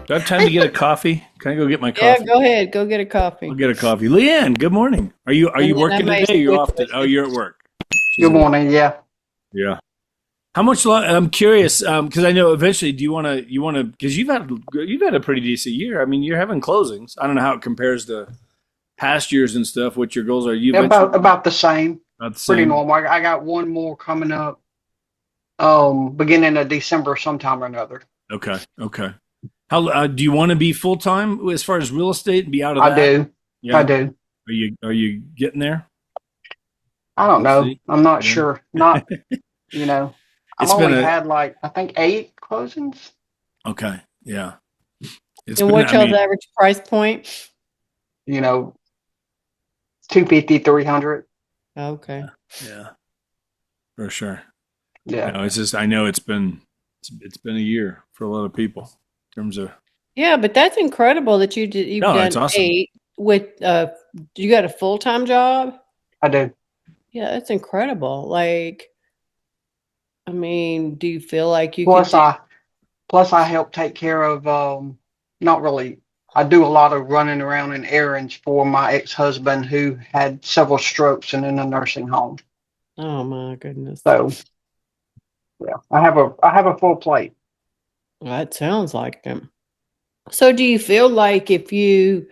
Do I have time to get a coffee? Can I go get my Yeah, coffee? go ahead. Go get a I'll coffee. get a coffee. Leanne, good morning. Are And you then I working may today? Or you switch off? with Oh, you. you're at work. She's Good at work. morning. Yeah. Yeah. How much? I'm curious because I know eventually. Do you want to? Because you've had a pretty decent year. I mean, you're having closings. I don't know how it compares to past years and stuff. What your goals are? You eventually About the same. about the Pretty same. normal. I got one more coming up beginning of December sometime or another. Okay. Okay. How do you want to be full time as far as real estate and be out of I that? do. I Yeah. do. Are you getting there? I don't We'll know. see. I'm not Yeah. sure. Not, you know, I've It's been only a had like I think 8 closings. okay. Yeah. It's And been. what's I y'all's mean, average price point? You know, 250, 300. Okay. yeah, for sure. Yeah. No, it's just I know it's been a year for a lot of people in terms of Yeah, but that's incredible that you've no, it's done awesome. 8 with you got a full-time job? I do. Yeah, that's incredible. Like, I mean, do you feel like you could Plus do? I plus I help take care of not really. I do a lot of running around in errands for my ex-husband who had several strokes and in a nursing home. Oh my goodness. So yeah, I have a full plate. That sounds like them. So do you feel like if you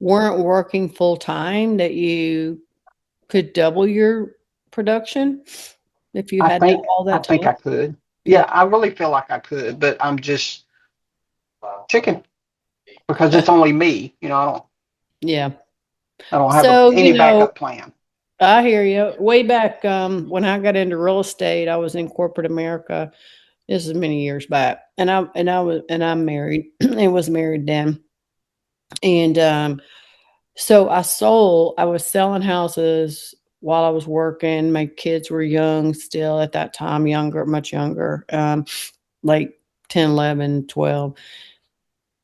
weren't working full time that you could double your production if you had that all I that think time? I could. Yeah, Yeah. I really feel like I could, but I'm just chicken because Uh, it's only me. yeah. I don't have So, any backup plan. I hear you. Way back when I got into real estate, I was in corporate America. This is many years back, and I'm married and was married then. And so I was selling houses while I was working. My kids were young still at that time, younger, much younger, like 10, 11, 12.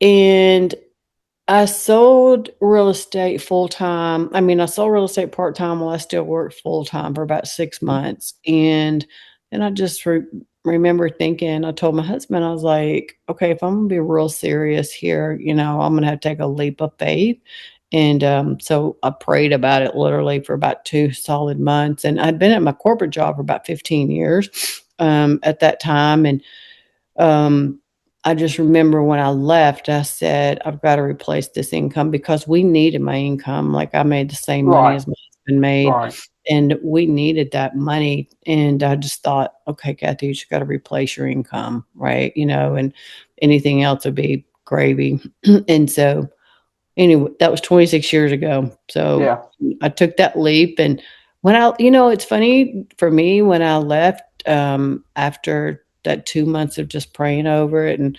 And I sold real estate full time. I mean, I sold real estate part time while I still worked full time for about 6 months. And I just remember thinking, I told my husband, I was like, okay, if I'm going to be real serious here, I'm going to have to take a leap of faith. And so I prayed about it literally for about 2 solid months. And I'd been at my corporate job for about 15 years at that time. And um, I just remember when I left, I said, I've got to replace this income because we needed my income. Like I made the same money Right, as my husband made, right. and we needed that money. And I just thought, okay, Kathy, you just got to replace your income, right? And anything else would be gravy. And so, anyway, that was 26 years ago. So Yeah, I took that leap. And it's funny for me when I left after that 2 months of just praying over it and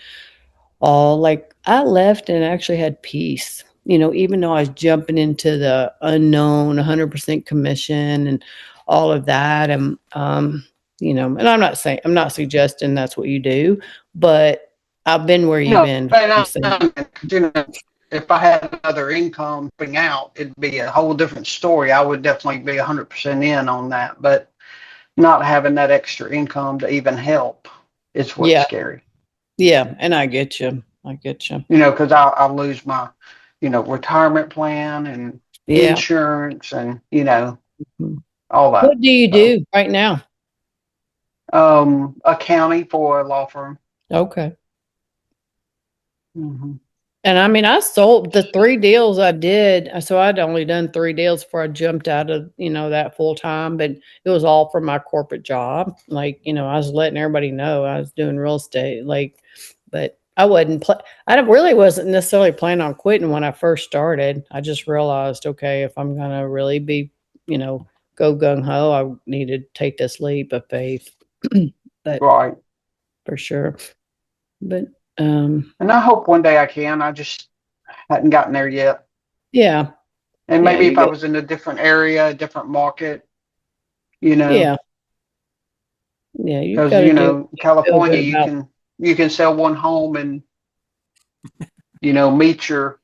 all, like I left and actually had peace. Even though I was jumping into the unknown, 100% commission and all of that. And I'm not suggesting that's what you do, but I've been where you've been. I'm saying, you know, if I had another income coming out, it'd be a whole different story. I would definitely be 100% in on that, but not having that extra income to even help is what's yeah, scary. yeah. And I get you. I get you. Because I'll lose my, retirement plan and Yeah. insurance and, Mhm. all that. What do you So, do right now? accounting for a law firm. Okay. Hmm. And I mean, I sold the 3 deals I did. So I'd only done 3 deals before I jumped out of, that full time, but it was all from my corporate job. Like, I was letting everybody know I was doing real estate. Like, but I really wasn't necessarily planning on quitting when I first started. I just realized, okay, if I'm going to really be, you know, go gung ho, I need to take this leap of faith. But Right. for sure. But, And I hope one day I can. I just hadn't gotten there yet. yeah, And yeah, maybe if you I get, was in a different area, a different market, you know, yeah. Yeah, you've because got to do what you feel California, good about. you can sell one home and meet your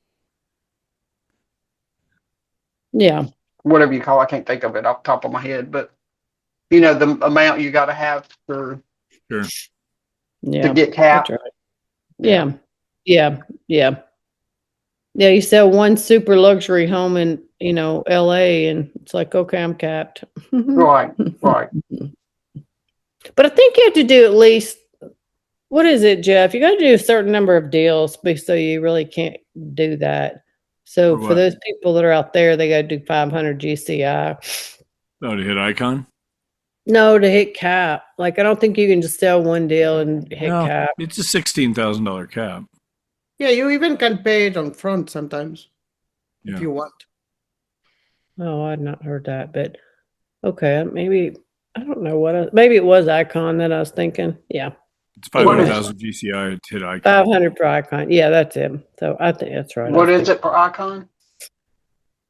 Yeah, whatever you call. I can't think of it off the top of my head, but the amount you got to have Sure. to yeah, get that's capped. right. Yeah. Yeah, Yeah, yeah. Yeah, you sell one super luxury home in, LA and it's like, okay, I'm capped. Right, right. But I think you have to do at least, what is it, Jeff? You got to do a certain number of deals, so you really can't do that. So For for what? those people that are out there, they got to do 500 GCI. Oh, to hit icon? No, to hit cap. Like, I don't think you can just sell one deal and hit No, cap. it's a $16,000 cap. Yeah, you even can pay it on front sometimes if Yeah. you want. Oh, I'd not heard that, but okay, maybe I don't know maybe it was Icon that I was thinking. Yeah, It's What is 500,000 GCI to hit icon. 500 for Icon. Yeah, that's him. So I think that's right. what is it for Icon?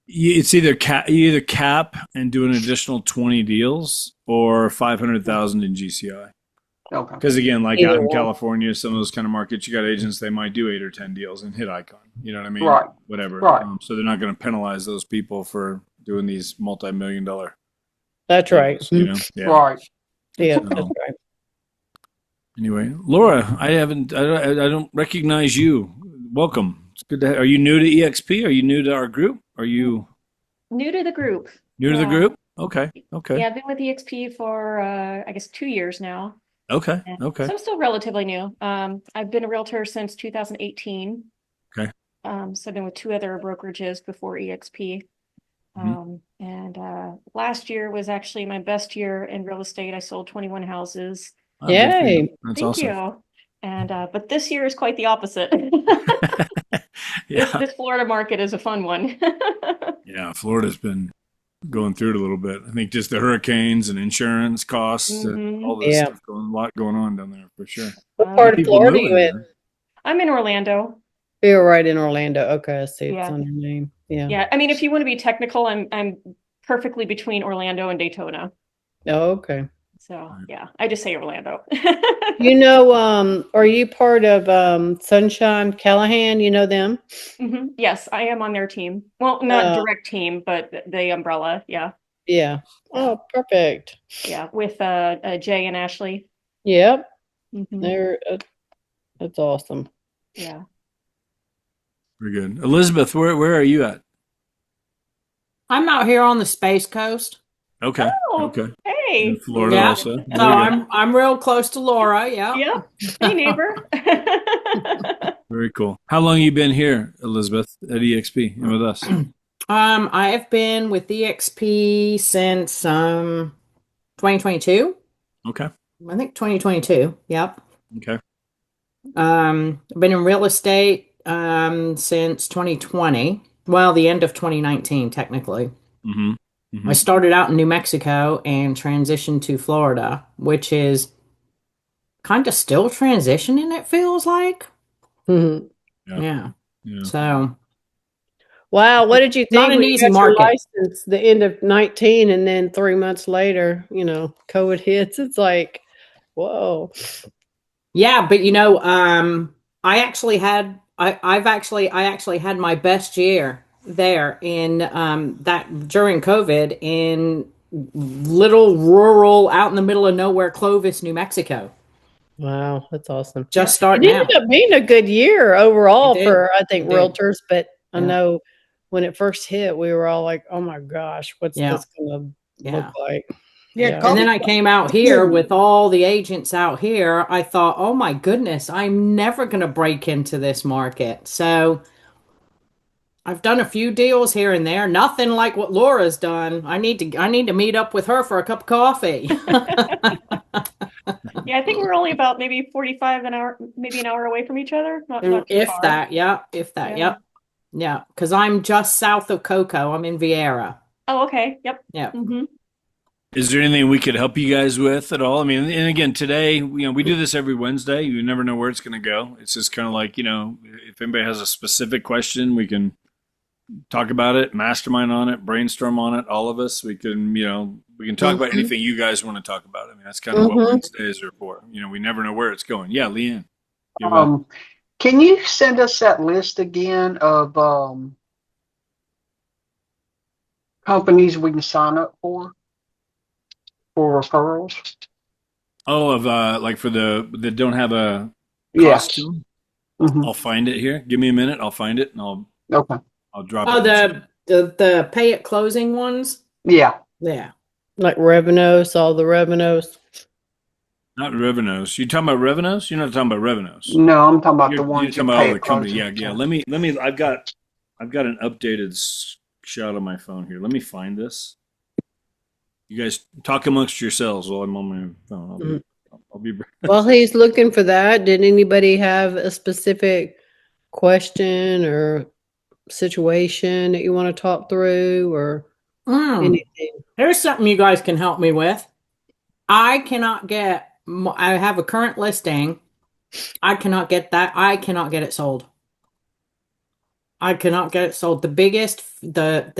It's either cap and do an additional 20 deals or 500,000 in GCI. Okay. Because again, like Either out in one. California, some of those kind of markets, you got agents, they might do 8 or 10 deals and hit icon. You know what I mean? Right. Whatever. Right. So they're not going to penalize those people for doing these multi-million-dollar That's right. deals, you know? Yeah. Right. Yeah, So- that's right. Anyway, Laura, I don't recognize you. Welcome. It's good to. Are you new to EXP? Are you new to our group? Are you New to the group. new to the Yeah. group? Okay. Okay. Yeah, I've been with EXP for I guess 2 years now. Okay. And Okay. So I'm still relatively new. I've been a realtor since 2018. Okay. So I've been with 2 other brokerages before EXP. Mhm. And last year was actually my best year in real estate. I sold 21 houses. Oh, good for you. Yay. That's Thank awesome. you. And but this year is quite the opposite. Yeah. This Florida market is a fun one. Yeah. Florida's been going through it a little bit. I think just the hurricanes and insurance costs and Mhm. all this Yeah. stuff a lot going on down there for sure. What part of People Florida are moving you in? there. I'm in Orlando. You're right in Orlando. Okay, I see it's Yeah. on your name. Yeah. Yeah, I mean, if you want to be technical, I'm perfectly between Orlando and Daytona. Oh, okay. So yeah, I just say Orlando. Are you part of Sunshine Callahan? You know them? Yes, I am on their team. Well, not Uh, direct team, but the umbrella. Yeah, Yeah. Oh, perfect. yeah, with Jay and Ashley. Yep. Mhm. That's awesome. Yeah. Very good. Elizabeth, where are you at? I'm out here on the Space Coast. Okay. Oh, Okay. hey. In Florida Yeah. also. Very So good. I'm real close to Laura, yeah. Yeah. Hey, neighbor. Very cool. How long you been here, Elizabeth, at EXP and with us? I have been with EXP since 2022. Okay. I think 2022. Yep. Okay. I've been in real estate since 2020. Well, the end of 2019 technically. Mm-hmm. I Mm-hmm. started out in New Mexico and transitioned to Florida, which is kind of still transitioning, it feels like. Mhm. Yeah. Yeah. Yeah. So, Wow, what did you Not think an when you easy got your market. license the end of 19 and then 3 months later, COVID hits? It's like, whoa. yeah, but I actually had my best year there in that during COVID in little rural out in the middle of nowhere Clovis, New Mexico. Wow, that's awesome. Just It starting ended out. up being a good year overall It did. for, I think, It did. realtors, but I Yeah. know when it first hit, we were all like, oh my gosh, what's Yeah. this going to Yeah. look like? Yeah, Yeah. and then I came out here with all the agents out here. I thought, oh my goodness, I'm never going to break into this market. So I've done a few deals here and there. Nothing like what Laura's done. I need to meet up with her for a cup of coffee. Yeah, I think we're only about maybe 45 an hour, maybe an hour away from each other. Not too If far. that, yeah, if that, Yeah. yep. Yeah, because I'm just south of Cocoa. I'm in Vieira. Oh, okay. Yep. Yeah. Mm-hmm. Is there anything we could help you guys with at all? I mean, and again, today, we do this every Wednesday. You never know where it's going to go. It's just kind of like, if anybody has a specific question, we can talk about it, mastermind on it, brainstorm on it. All of us, we can talk about anything you guys want to talk about. I mean, that's kind of what Wednesdays are for. We never know where it's going. Yeah, Leanne. Can you send us that list again of companies we can sign up for referrals? Oh, of like for that don't have a Yes. cost to them? Mhm. I'll find it here. Give me a minute. I'll find it and Okay. I'll drop it Oh, in the chat. the pay at closing ones? Yeah. Yeah. Like Revenos, all the Revenos. Not Revenues. You talking about Revenues? You're not talking about Revenues. No, I'm talking about the You're ones talking you about pay the at company. closing. Yeah. Let me. I've got an updated shot on my phone here. Let me find this. You guys talk amongst yourselves while I'm on my phone. Mhm. I'll be. While he's looking for that, did anybody have a specific question or situation that you want to talk through or anything? Here's something you guys can help me with. I cannot get, I have a current listing. I cannot get that. I cannot get it sold. I cannot get it sold. The biggest, the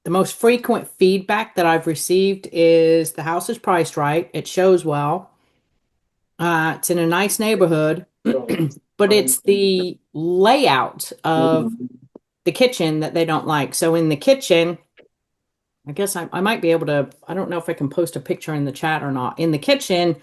the most frequent feedback that I've received is the house is priced right. It shows well. It's in a nice neighborhood, but it's the layout of the kitchen that they don't like. So in the kitchen, I guess I might be able to, I don't know if I can post a picture in the chat or not. In the kitchen,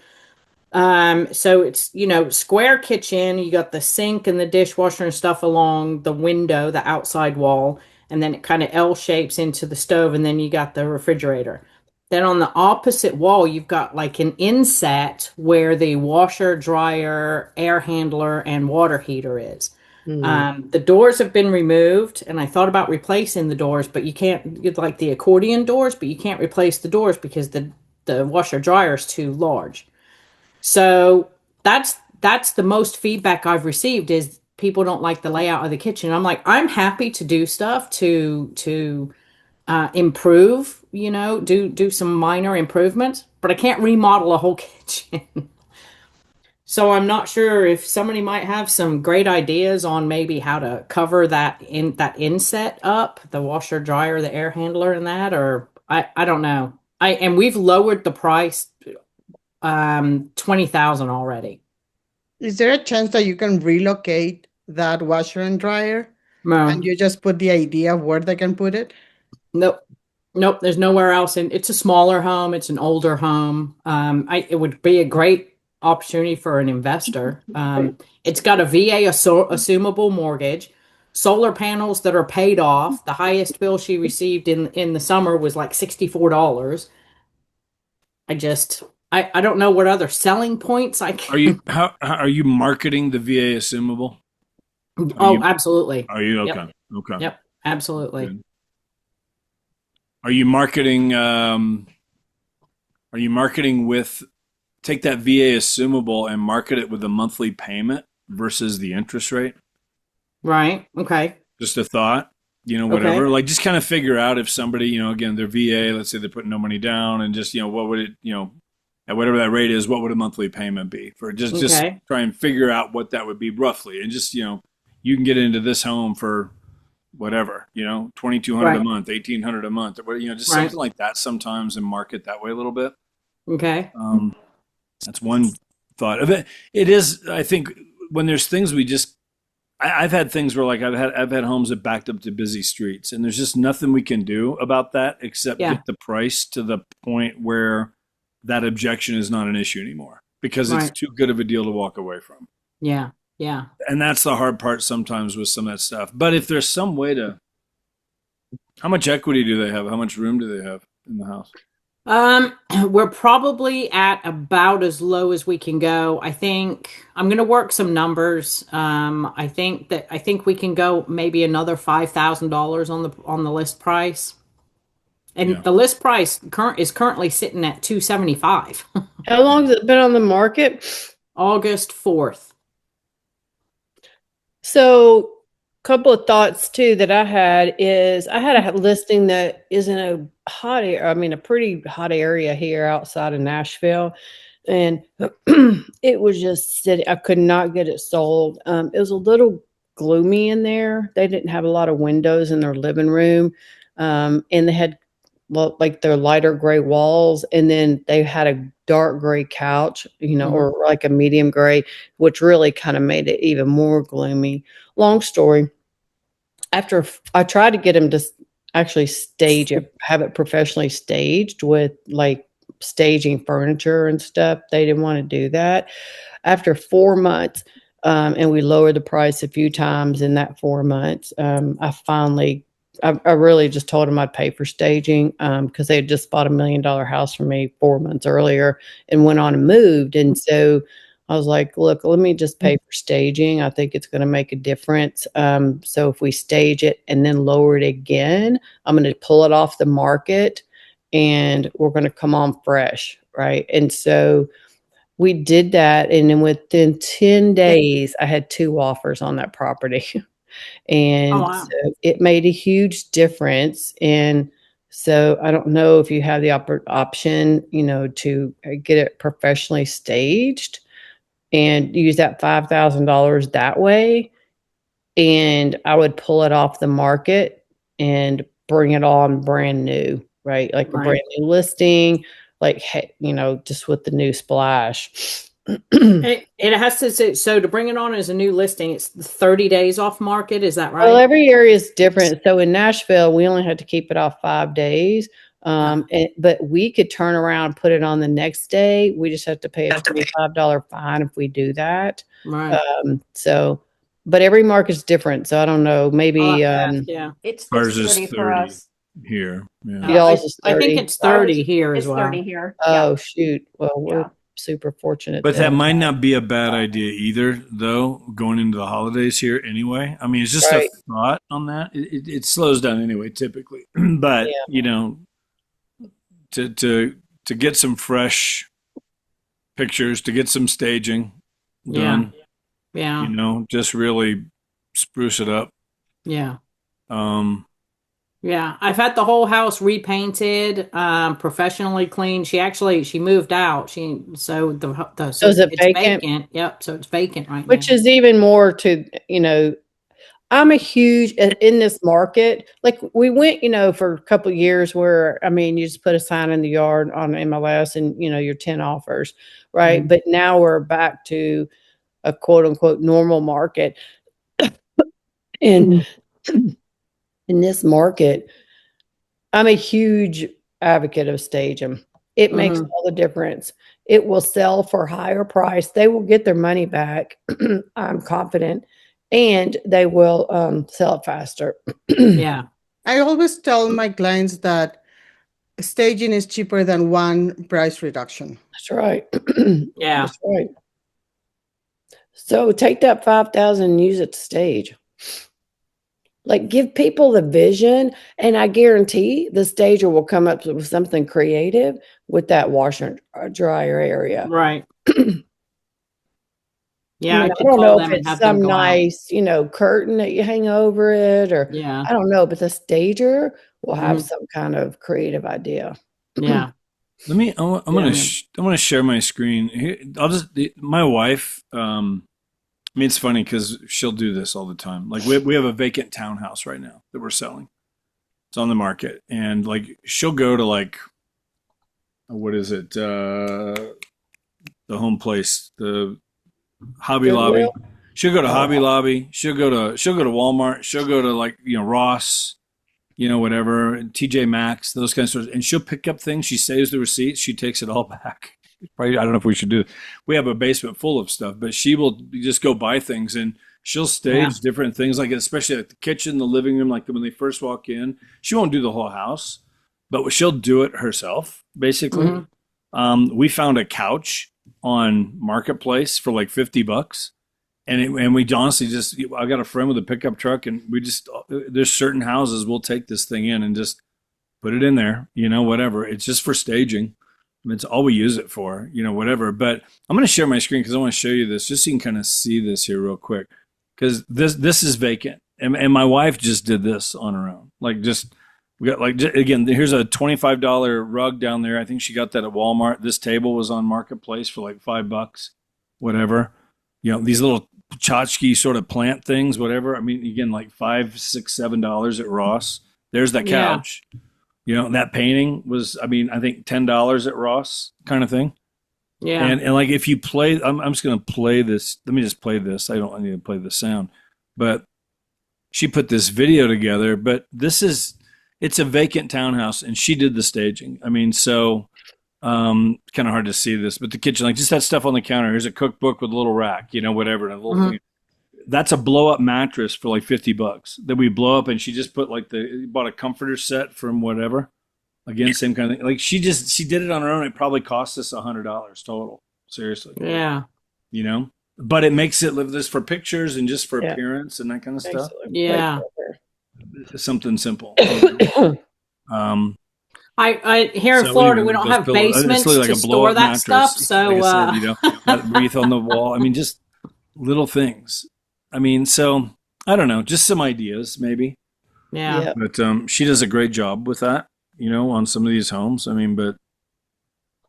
so it's, square kitchen, you got the sink and the dishwasher and stuff along the window, the outside wall, and then it kind of L shapes into the stove, and then you got the refrigerator. Then on the opposite wall, you've got like an inset where the washer, dryer, air handler, and water heater is. The doors have been removed, and I thought about replacing the doors, but you can't get like the accordion doors, but you can't replace the doors because the washer dryer is too large. So that's the most feedback I've received is people don't like the layout of the kitchen. I'm like, I'm happy to do stuff to improve, do some minor improvements, but I can't remodel a whole kitchen. So I'm not sure if somebody might have some great ideas on maybe how to cover that inset up, the washer, dryer, the air handler, and that, or I don't know. And we've lowered the price 20,000 already. Is there a chance that you can relocate that washer and dryer No, and you just put the idea of where they can put it? nope, nope. There's nowhere else, and it's a smaller home. It's an older home. It would be a great opportunity for an investor. It's got a VA assumable mortgage, solar panels that are paid off. The highest bill she received in the summer was like $64. I don't know what other selling points I Are you can. how are you marketing the VA assumable? Oh, absolutely. Are you Yep. okay? Okay. Yep, absolutely. Good. Are you marketing? Are you marketing with take that VA assumable and market it with a monthly payment versus the interest rate? Right. Okay. Just a thought. Whatever. Okay. Like just kind of figure out if somebody, again, their VA, let's say they're putting no money down, and just what would it, at whatever that rate is, what would a monthly payment be for just Okay. try and figure out what that would be roughly, and just you can get into this home for whatever, 2,200 a Right. month, 1,800 a month, or what, just Right. something like that sometimes, and market that way a little bit. Okay. That's one thought of it. It is, I think, when there's things I've had things where like I've had homes that backed up to busy streets, and there's just nothing we can do about that except Yeah. get the price to the point where that objection is not an issue anymore because it's Right. too good of a deal to walk away from. Yeah. Yeah. And that's the hard part sometimes with some of that stuff. But if there's some way to, how much equity do they have? How much room do they have in the house? We're probably at about as low as we can go. I think I'm going to work some numbers. I think we can go maybe another $5,000 on the list price. And Yeah. the list price is currently sitting at 275. How long has it been on the market? August 4th. So, couple of thoughts too that I had is I had a listing that is in a a pretty hot area here outside of Nashville, and it was just sitting. I could not get it sold. It was a little gloomy in there. They didn't have a lot of windows in their living room, and they had like their lighter gray walls, and then they had a dark gray couch, or like a medium gray, which really kind of made it even more gloomy. Long story. After I tried to get him to actually stage it, have it professionally staged with like staging furniture and stuff. They didn't want to do that. After 4 months, and we lowered the price a few times in that 4 months, I really just told them I'd pay for staging because they had just bought $1 million house from me 4 months earlier and went on and moved. And so I was like, look, let me just pay for staging. I think it's going to make a difference. So if we stage it and then lower it again, I'm going to pull it off the market and we're going to come on fresh. Right. And so we did that. And then within 10 days, I had 2 offers on that property. And Oh, wow. so it made a huge difference. And so I don't know if you have the option, to get it professionally staged and use that $5,000 that way. And I would pull it off the market and bring it on brand new, right? Like a brand new listing, like, just with the new splash. It has to, so to bring it on as a new listing, it's 30 days off market. Is that right? Well, every area is different. So in Nashville, we only had to keep it off 5 days. But we could turn around and put it on the next day. We just have to pay a $25 fine if we do that. Right. But every market's different. So I don't know. Maybe yeah. It's Ours is 30 for 30 us. here. Yeah. y'all's is I 30. think it's 30 here It's as well. 30 here. Oh, shoot. Well, we're Yeah. super fortunate. But that then. might not be a bad idea either, though, going into the holidays here anyway. I mean, it's just Right. a thought on that. It slows down anyway, typically. But, to get some fresh pictures, to get some staging done, Yeah. just really spruce it up. Yeah. Um, Yeah. I've had the whole house repainted, professionally cleaned. She moved out. So is it it's vacant? Yep. So it's vacant right Which now. is even more to, I'm a huge in this market. Like we went, for a couple of years where, you just put a sign in the yard on MLS and, your 10 offers, right? Mhm. But now we're back to a quote unquote normal market. And in this market, I'm a huge advocate of staging. It makes all the difference. It will sell for higher price. They will get their money back. I'm confident. And they will sell it faster. Yeah. I always tell my clients that staging is cheaper than one price reduction. That's right. Yeah. That's right. So take that 5,000 and use it to stage. Like give people the vision, and I guarantee the stager will come up with something creative with that washer and dryer area. Right. Yeah. I I could don't call know them if and it's have them some go out. nice, curtain that you hang over it, or Yeah. I don't know, but the stager will have Mhm. some kind of creative idea. Yeah. I'm gonna share my screen. Here, my wife. It's funny because she'll do this all the time. Like we have a vacant townhouse right now that we're selling. It's on the market, and like she'll go to like, what is it? The home place, the Hobby Lobby. Goodwill? She'll go to Hobby Lobby. She'll go to Walmart. She'll go to like Ross, whatever, TJ Maxx, those kinds of stores, and she'll pick up things. She saves the receipts. She takes it all back. Probably, I don't know if we should do it. We have a basement full of stuff, but she will just go buy things and she'll stage different things, like especially like the kitchen, the living room, like when they first walk in. She won't do the whole house, but she'll do it herself, basically. Mhm. We found a couch on Marketplace for like $50. And we honestly I got a friend with a pickup truck, and there's certain houses we'll take this thing in and just put it in there, whatever. It's just for staging. It's all we use it for, whatever. But I'm going to share my screen because I want to show you this, just so you can kind of see this here real quick. Because this is vacant, and my wife just did this on her own. We got again. Here's a $25 rug down there. I think she got that at Walmart. This table was on Marketplace for like $5, whatever. These little tchotchke sort of plant things, whatever. Again, like $5, $6, $7 at Ross. There's that couch. That painting was, I think $10 at Ross, kind of thing. Yeah. And like if you play, I'm just going to play this. Let me just play this. I need to play the sound. But she put this video together, but it's a vacant townhouse and she did the staging. So Kind of hard to see this, but the kitchen, like just that stuff on the counter. Here's a cookbook with a little rack, whatever, and a little thing. That's a blow up mattress for like $50 that we blow up, and she just put like bought a comforter set from whatever. Again, same kind of thing. Like she did it on her own. It probably cost us $100 total. Seriously. Yeah. But it makes it live this for pictures and just for appearance and that kind of stuff. Yeah. Something simple. I here in Florida, we don't have basements to store that stuff. So, like I said, that wreath on the wall. I mean, just little things. I mean, so I don't know, just some ideas maybe. Yeah. But she does a great job with that, on some of these homes. I mean, but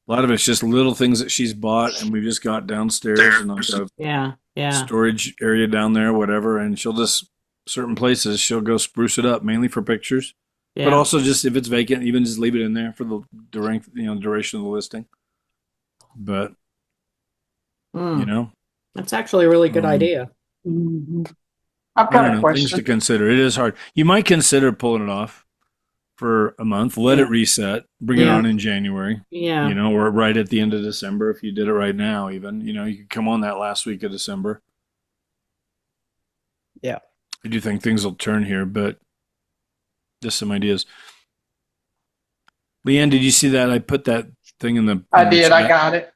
a lot of it's just little things that she's bought, and we've just got downstairs and like a storage area down there, whatever. And she'll just certain places she'll go spruce it up, mainly for pictures. Yeah. But also just if it's vacant, even just leave it in there for the duration of the listing. But that's actually a really good idea. I've got a question. Things to consider. It is hard. You might consider pulling it off for a month, let it reset, bring it on in January. Yeah. Or right at the end of December if you did it right now. Even you could come on that last week of December. Yeah. I do think things will turn here, but just some ideas. Leanne, did you see that? I put that thing in the. I did. I got it.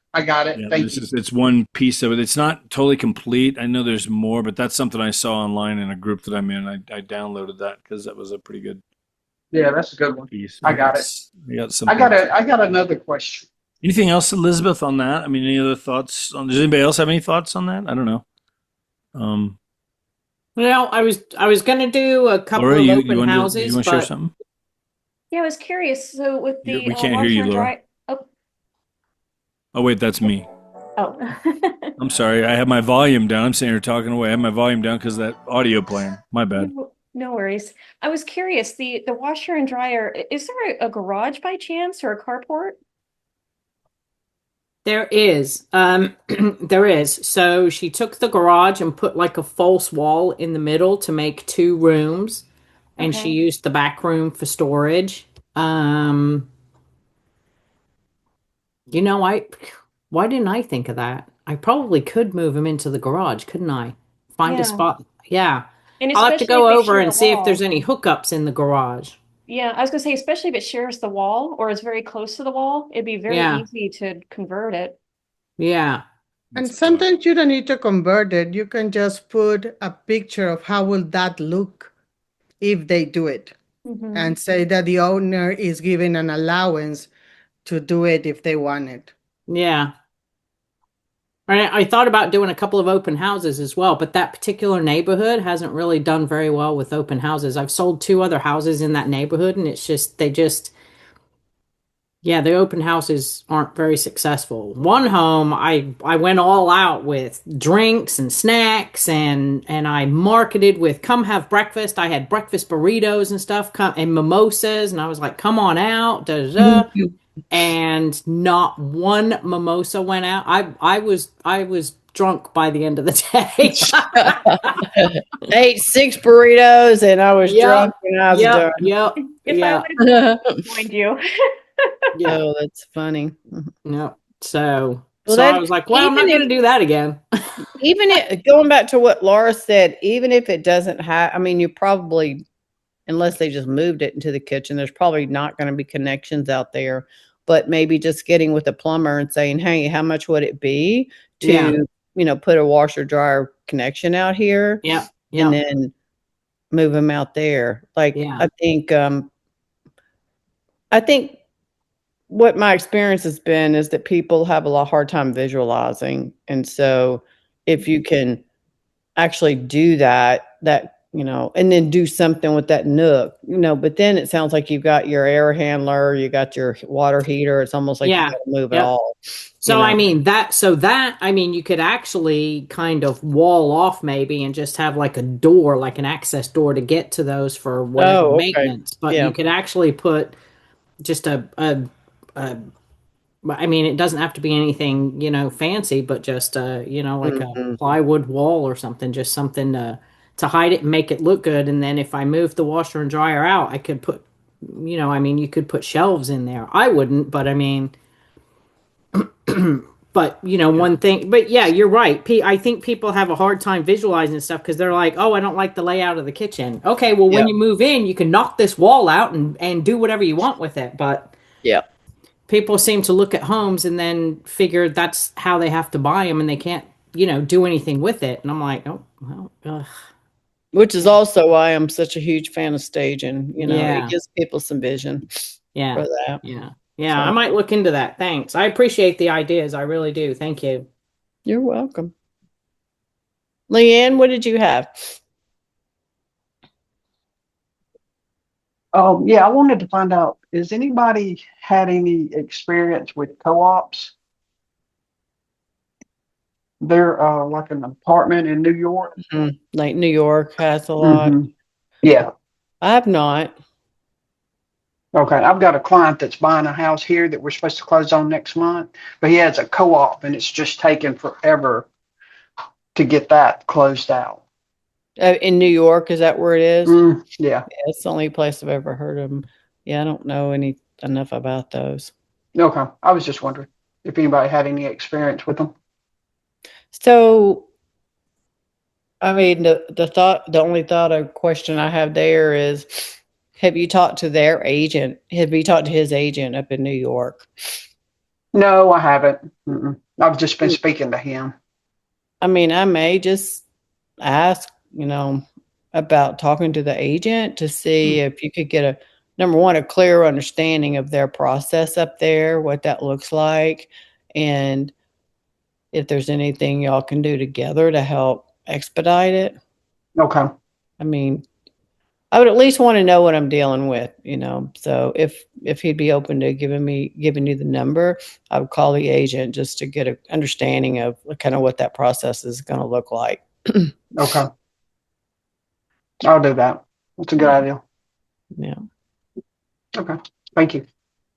Yeah, Thank you. It's one piece of it. It's not totally complete. I know there's more, but that's something I saw online in a group that I'm in. I downloaded that because that was a pretty good. Yeah, that's a good one. Piece. I got it. I got another question. Anything else, Elizabeth, on that? I mean, any other thoughts? Does anybody else have any thoughts on that? I don't know. Well, I was going to do a couple Laura, of open houses. You want to share something? Yeah, I was curious. So with the we can't hear you, Laura. Oh, wait, that's me. Oh. I'm sorry. I have my volume down. I'm sitting here talking away. I have my volume down because that audio playing. My bad. No worries. I was curious. The washer and dryer, is there a garage by chance or a carport? There is. There is. So she took the garage and put like a false wall in the middle to make 2 rooms. And she used the back room for storage. Why didn't I think of that? I probably could move him into the garage, couldn't I? Find a spot. Yeah. And I'll have to go over and see if there's any hookups in the garage. Yeah, I was going to say, especially if it shares the wall or is very close to the wall, it'd be very easy to convert it. Yeah. And sometimes you don't need to convert it. You can just put a picture of how will that look if they do it. And say that the owner is given an allowance to do it if they want it. Yeah. I thought about doing a couple of open houses as well, but that particular neighborhood hasn't really done very well with open houses. I've sold 2 other houses in that neighborhood, and it's just, the open houses aren't very successful. One home, I went all out with drinks and snacks, and I marketed with come have breakfast. I had breakfast burritos and stuff, and mimosas, and I was like, come on out, and not one mimosa went out. I was drunk by the end of the day. Ate 6 burritos and I was drunk and I was done. If I would have joined you. Yo, that's funny. No. So I was like, well, I'm not going to do that again. Going back to what Laura said, even if it doesn't have, I mean, you probably, unless they just moved it into the kitchen, there's probably not going to be connections out there. But maybe just getting with a plumber and saying, hey, how much would it be to, put a washer dryer connection out here? Yeah. And then move them out there. Like, I think what my experience has been is that people have a hard time visualizing. And so if you can actually do that, and then do something with that nook, but then it sounds like you've got your air handler, you got your water heater. It's almost like you got to move it all. So, you could actually kind of wall off maybe and just have like a door, like an access door to get to those for whatever maintenance. But you could actually put just it doesn't have to be anything, fancy, but just, like a plywood wall or something, just something to hide it and make it look good. And then if I move the washer and dryer out, I could put, you could put shelves in there. I wouldn't, but But one thing, but yeah, you're right. I think people have a hard time visualizing stuff because they're like, oh, I don't like the layout of the kitchen. Okay, well, when Yeah. you move in, you can knock this wall out and do whatever you want with it. But Yeah. people seem to look at homes and then figure that's how they have to buy them and they can't, do anything with it. And I'm like, oh, well, ugh. Which is also why I'm such a huge fan of staging. It Yeah, gives people some vision yeah, for that. yeah, yeah. I So might look into that. Thanks. I appreciate the ideas. I really do. Thank you. you're welcome. Leanne, what did you have? Oh, yeah, I wanted to find out, has anybody had any experience with co-ops? They're like an apartment in New York. Like New York has a lot. Hmm. Yeah. I have not. Okay. I've got a client that's buying a house here that we're supposed to close on next month, but he has a co-op and it's just taken forever to get that closed out. In New York, is that where it is? Yeah. Yeah, it's the only place I've ever heard of them. Yeah, I don't know enough about those. Okay. I was just wondering if anybody had any experience with them. So, I mean, the only thought or question I have there is, have you talked to their agent? Have you talked to his agent up in New York? No, I haven't. I've just been speaking to him. I mean, I may just ask, about talking to the agent to see if you could get number one, a clear understanding of their process up there, what that looks like, and if there's anything y'all can do together to help expedite it. Okay. I mean, I would at least want to know what I'm dealing with, So if he'd be open to giving you the number, I would call the agent just to get an understanding of kind of what that process is going to look like. Okay. I'll do that. That's a good idea. Yeah. Okay. Thank you.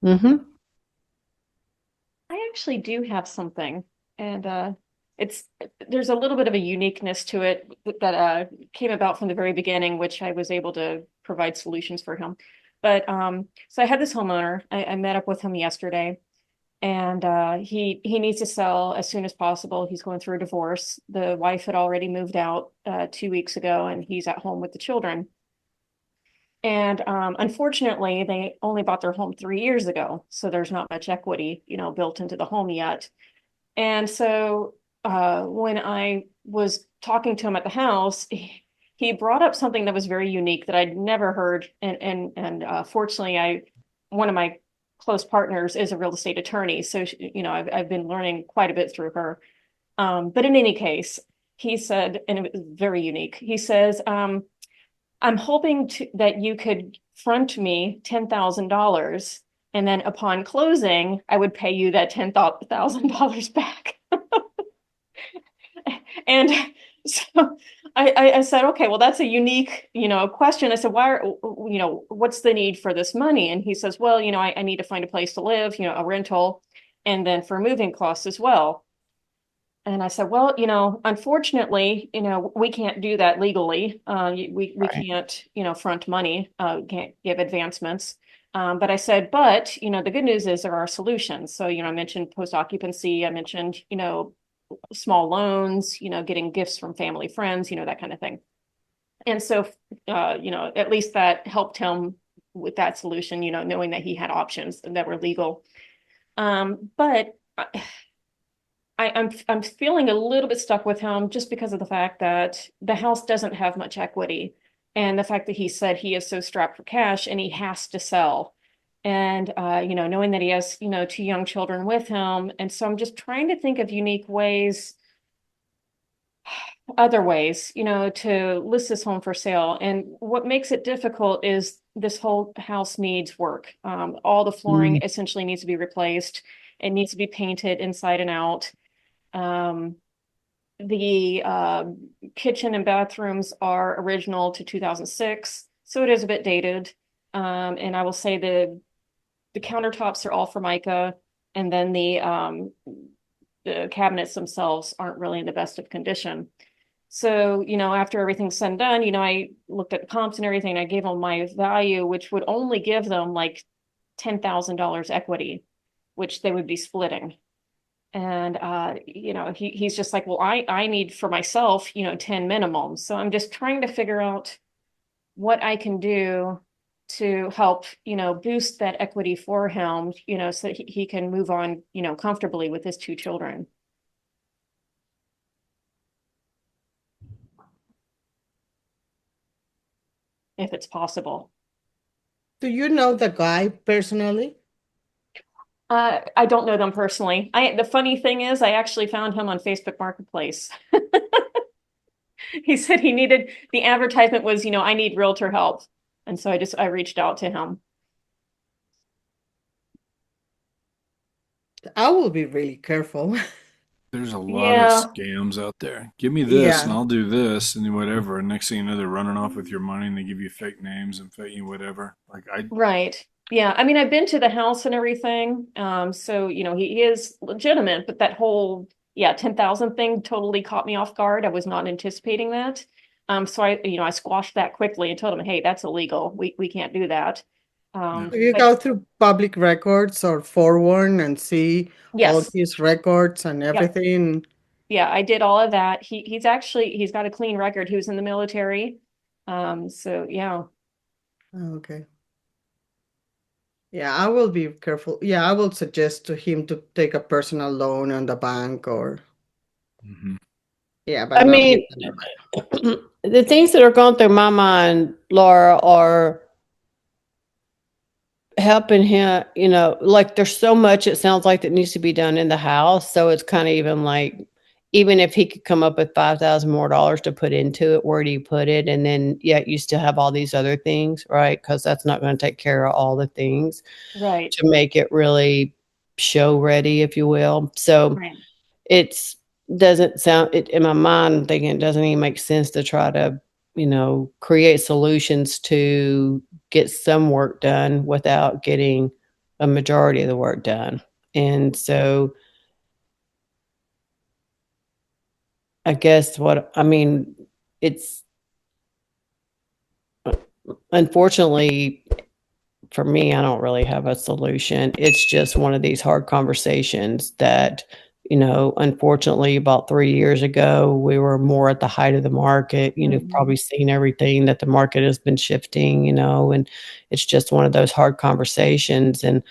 Mm-hmm. I actually do have something, and there's a little bit of a uniqueness to it that came about from the very beginning, which I was able to provide solutions for him. But so I had this homeowner. I met up with him yesterday, and he needs to sell as soon as possible. He's going through a divorce. The wife had already moved out 2 weeks ago, and he's at home with the children. And unfortunately, they only bought their home 3 years ago, so there's not much equity, built into the home yet. And so when I was talking to him at the house, he brought up something that was very unique that I'd never heard. And fortunately, one of my close partners is a real estate attorney, so I've been learning quite a bit through her. But in any case, he said, and it was very unique. He says, I'm hoping that you could front me $10,000, and then upon closing, I would pay you that $10,000 back. And so I said, okay, well, that's a unique, question. I said, what's the need for this money? And he says, well, I need to find a place to live, a rental, and then for moving costs as well. And I said, well, unfortunately, we can't do that legally. We can't, front money, can't give advancements. But I said, but, the good news is there are solutions. So, I mentioned post occupancy. I mentioned, small loans, getting gifts from family, friends, that kind of thing. And so, at least that helped him with that solution, knowing that he had options that were legal. But I'm feeling a little bit stuck with him just because of the fact that the house doesn't have much equity, and the fact that he said he is so strapped for cash and he has to sell, and knowing that he has 2 young children with him, and so I'm just trying to think of unique ways, other ways, to list this home for sale. And what makes it difficult is this whole house needs work. All the flooring essentially needs to be replaced. It needs to be painted inside and out. The kitchen and bathrooms are original to 2006, so it is a bit dated. And I will say the countertops are all Formica, and then the cabinets themselves aren't really in the best of condition. So, after everything's said and done, I looked at the comps and everything. I gave them my value, which would only give them like $10,000 equity, which they would be splitting. And he's just like, well, I need for myself, 10 minimum. So I'm just trying to figure out what I can do to help, boost that equity for him, so that he can move on, comfortably with his two children. If it's possible. Do you know the guy personally? I don't know them personally. The funny thing is, I actually found him on Facebook Marketplace. He said the advertisement was, I need realtor help. And so I reached out to him. I will be really careful. There's a lot of Yeah, scams out there. Give me this and Yeah. I'll do this and whatever. And next thing you know, they're running off with your money and they give you fake names and fake whatever. Like right. Yeah. I mean, I've been to the house and everything. So, he is legitimate, but that whole, 10,000 thing totally caught me off guard. I was not anticipating that. So I squashed that quickly and told him, hey, that's illegal. We can't do that. yeah. If you But go through public records or Forewarn and see all yes. his records and Yep. everything. Yeah, I did all of that. He's got a clean record. He was in the military. So yeah. Okay. Yeah, I will be careful. Yeah, I will suggest to him to take a personal loan on the bank or Hmm. yeah, but I not mean, the things that are going through my mind, Laura, are helping him, like there's so much it sounds like that needs to be done in the house. So it's kind of even like, even if he could come up with $5,000 more to put into it, where do you put it? And then yet you still have all these other things, right? Because that's not going to take care of all the things Right. to make it really show ready, if you will. So Right. it's doesn't sound it in my mind. I'm thinking it doesn't even make sense to try to, create solutions to get some work done without getting a majority of the work done. And so I guess it's unfortunately for me, I don't really have a solution. It's just one of these hard conversations that, unfortunately, about 3 years ago, we were more at the height of the market. You've probably seen everything that the market has been shifting, and it's just one of those hard conversations. And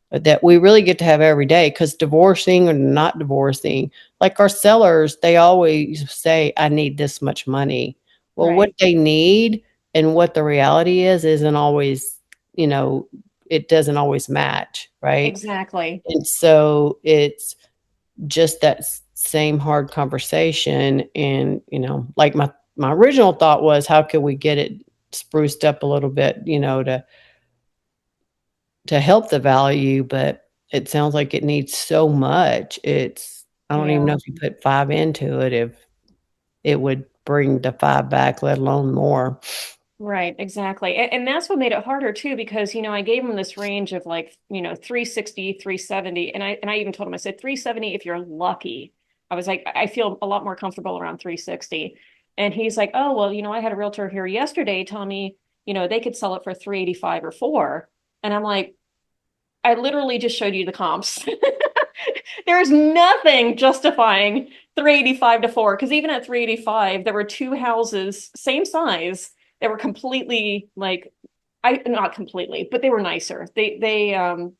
that we really get to have every day, because divorcing or not divorcing, like our sellers, they always say, I need this much money. Well, what Right. they need and what the reality is isn't always, it doesn't always match, right? Exactly. And so it's just that same hard conversation. And, like my original thought was, how could we get it spruced up a little bit, to help the value, but it sounds like it needs so much. I don't even know Yeah. if you put 5 into it, if it would bring the 5 back, let alone more. Right, exactly. And that's what made it harder too, because, I gave him this range of like, 360, 370. And I even told him, I said 370 if you're lucky. I was like, I feel a lot more comfortable around 360. And he's like, oh, well, I had a realtor here yesterday telling me, they could sell it for 385 or 4. And I'm like, I literally just showed you the comps. There's nothing justifying 385 to 4, because even at 385, there were two houses, same size, that were completely like, I not completely, but they were nicer. The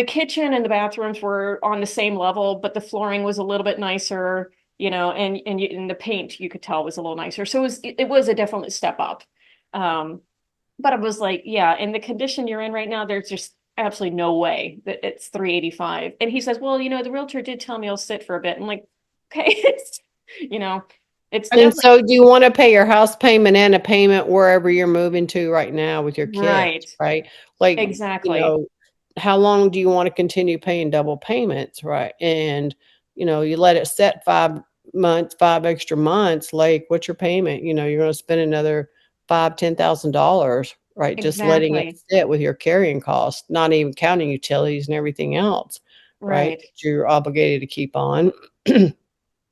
kitchen and the bathrooms were on the same level, but the flooring was a little bit nicer, and the paint, you could tell, was a little nicer. So it was a definite step up. But I was like, yeah, in the condition you're in right now, there's just absolutely no way that it's 385. And he says, well, the realtor did tell me I'll sit for a bit. I'm like, okay, you know, it's And definitely so do you want to pay your house payment and a payment wherever you're moving to right now with your kids, right. right? Like, Exactly. how long do you want to continue paying double payments, right? And, you let it set 5 months, 5 extra months, like what's your payment? You're going to spend another $10,000, right? Just letting it Exactly. sit with your carrying costs, not even counting utilities and everything else, right? Right. That you're obligated to keep on.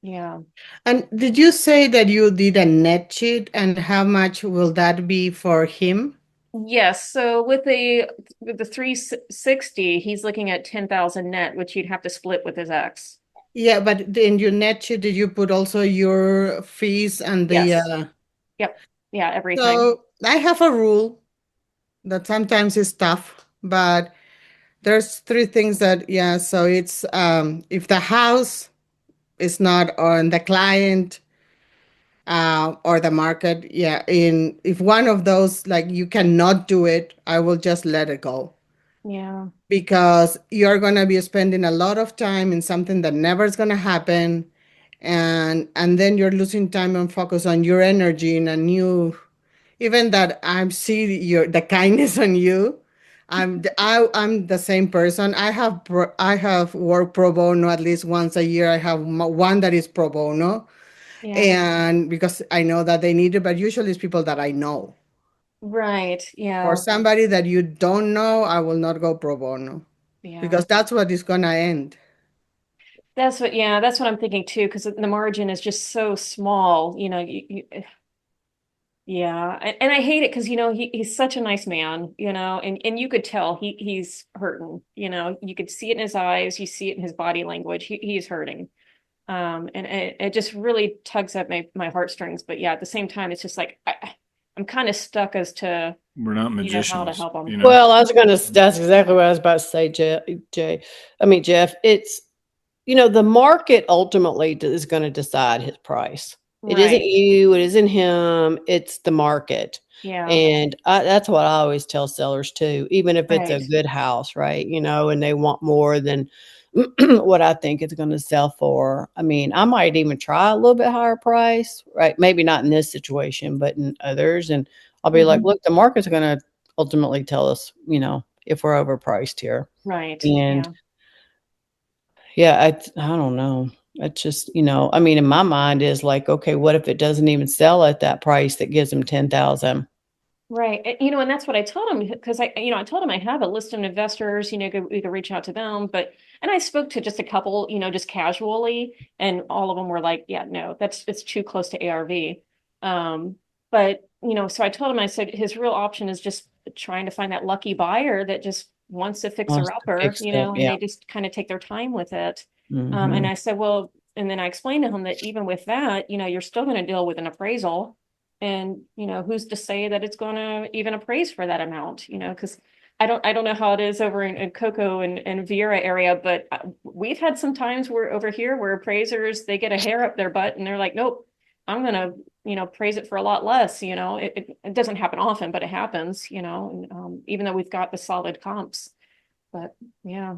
Yeah. And did you say that you did a net sheet and how much will that be for him? Yes, so with the 360, he's looking at 10,000 net, which you'd have to split with his ex. Yeah, but in your net sheet, did you put also your fees and the Yes. Yep. Yeah, everything. so I have a rule that sometimes is tough, but there's three things that yeah, so it's if the house is not on the client or the market, yeah, in if one of those like you cannot do it, I will just let it go Yeah. because you're going to be spending a lot of time in something that never is going to happen, and then you're losing time and focus on your energy in a new, even that I see your the kindness on you. I'm the same person. I have worked pro bono at least once a year. I have one that is pro bono, Yeah. and because I know that they need it, but usually it's people that I know. Right. For Yeah. somebody that you don't know, I will not go pro bono Yeah. because that's what is gonna end. That's what I'm thinking too, because the margin is just so small, yeah. And I hate it because, he's such a nice man, and you could tell he's hurting, you could see it in his eyes, you see it in his body language. He's hurting. And it just really tugs at my heartstrings. But yeah, at the same time, it's just like, I'm kind of stuck as to, We're not how to magicians, help him. Well, I was gonna. That's exactly what I was about to say, Jeff. It's the market ultimately is going to decide his price. It isn't Right. you. It isn't him. It's the market. Yeah. And that's what I always tell sellers too, even if it's a Right. good house, right? And they want more than what I think it's going to sell for. I mean, I might even try a little bit higher price, right? Maybe not in this situation, but in others. And I'll be like, Mhm. look, the market's going to ultimately tell us, if we're overpriced here. Right. And Yeah. yeah, I don't know. It's just, I mean, in my mind is like, okay, what if it doesn't even sell at that price that gives them 10,000? Right. And that's what I told him because I told him I have a list of investors, we could reach out to them. And I spoke to just a couple, just casually, and all of them were like, yeah, no, it's too close to ARV. But, so I told him, I said, his real option is just trying to find that lucky buyer that just wants a fixer Wants to upper, fix it. and Yeah. they just kind of take their time with it. And Hmm. I said, well, and then I explained to him that even with that, you're still going to deal with an appraisal. And who's to say that it's going to even appraise for that amount, because I don't know how it is over in Cocoa and Vieira area, but we've had some times where over here where appraisers, they get a hair up their butt and they're like, nope, I'm going to praise it for a lot less. It doesn't happen often, but it happens. And, even though we've got the solid comps. But yeah,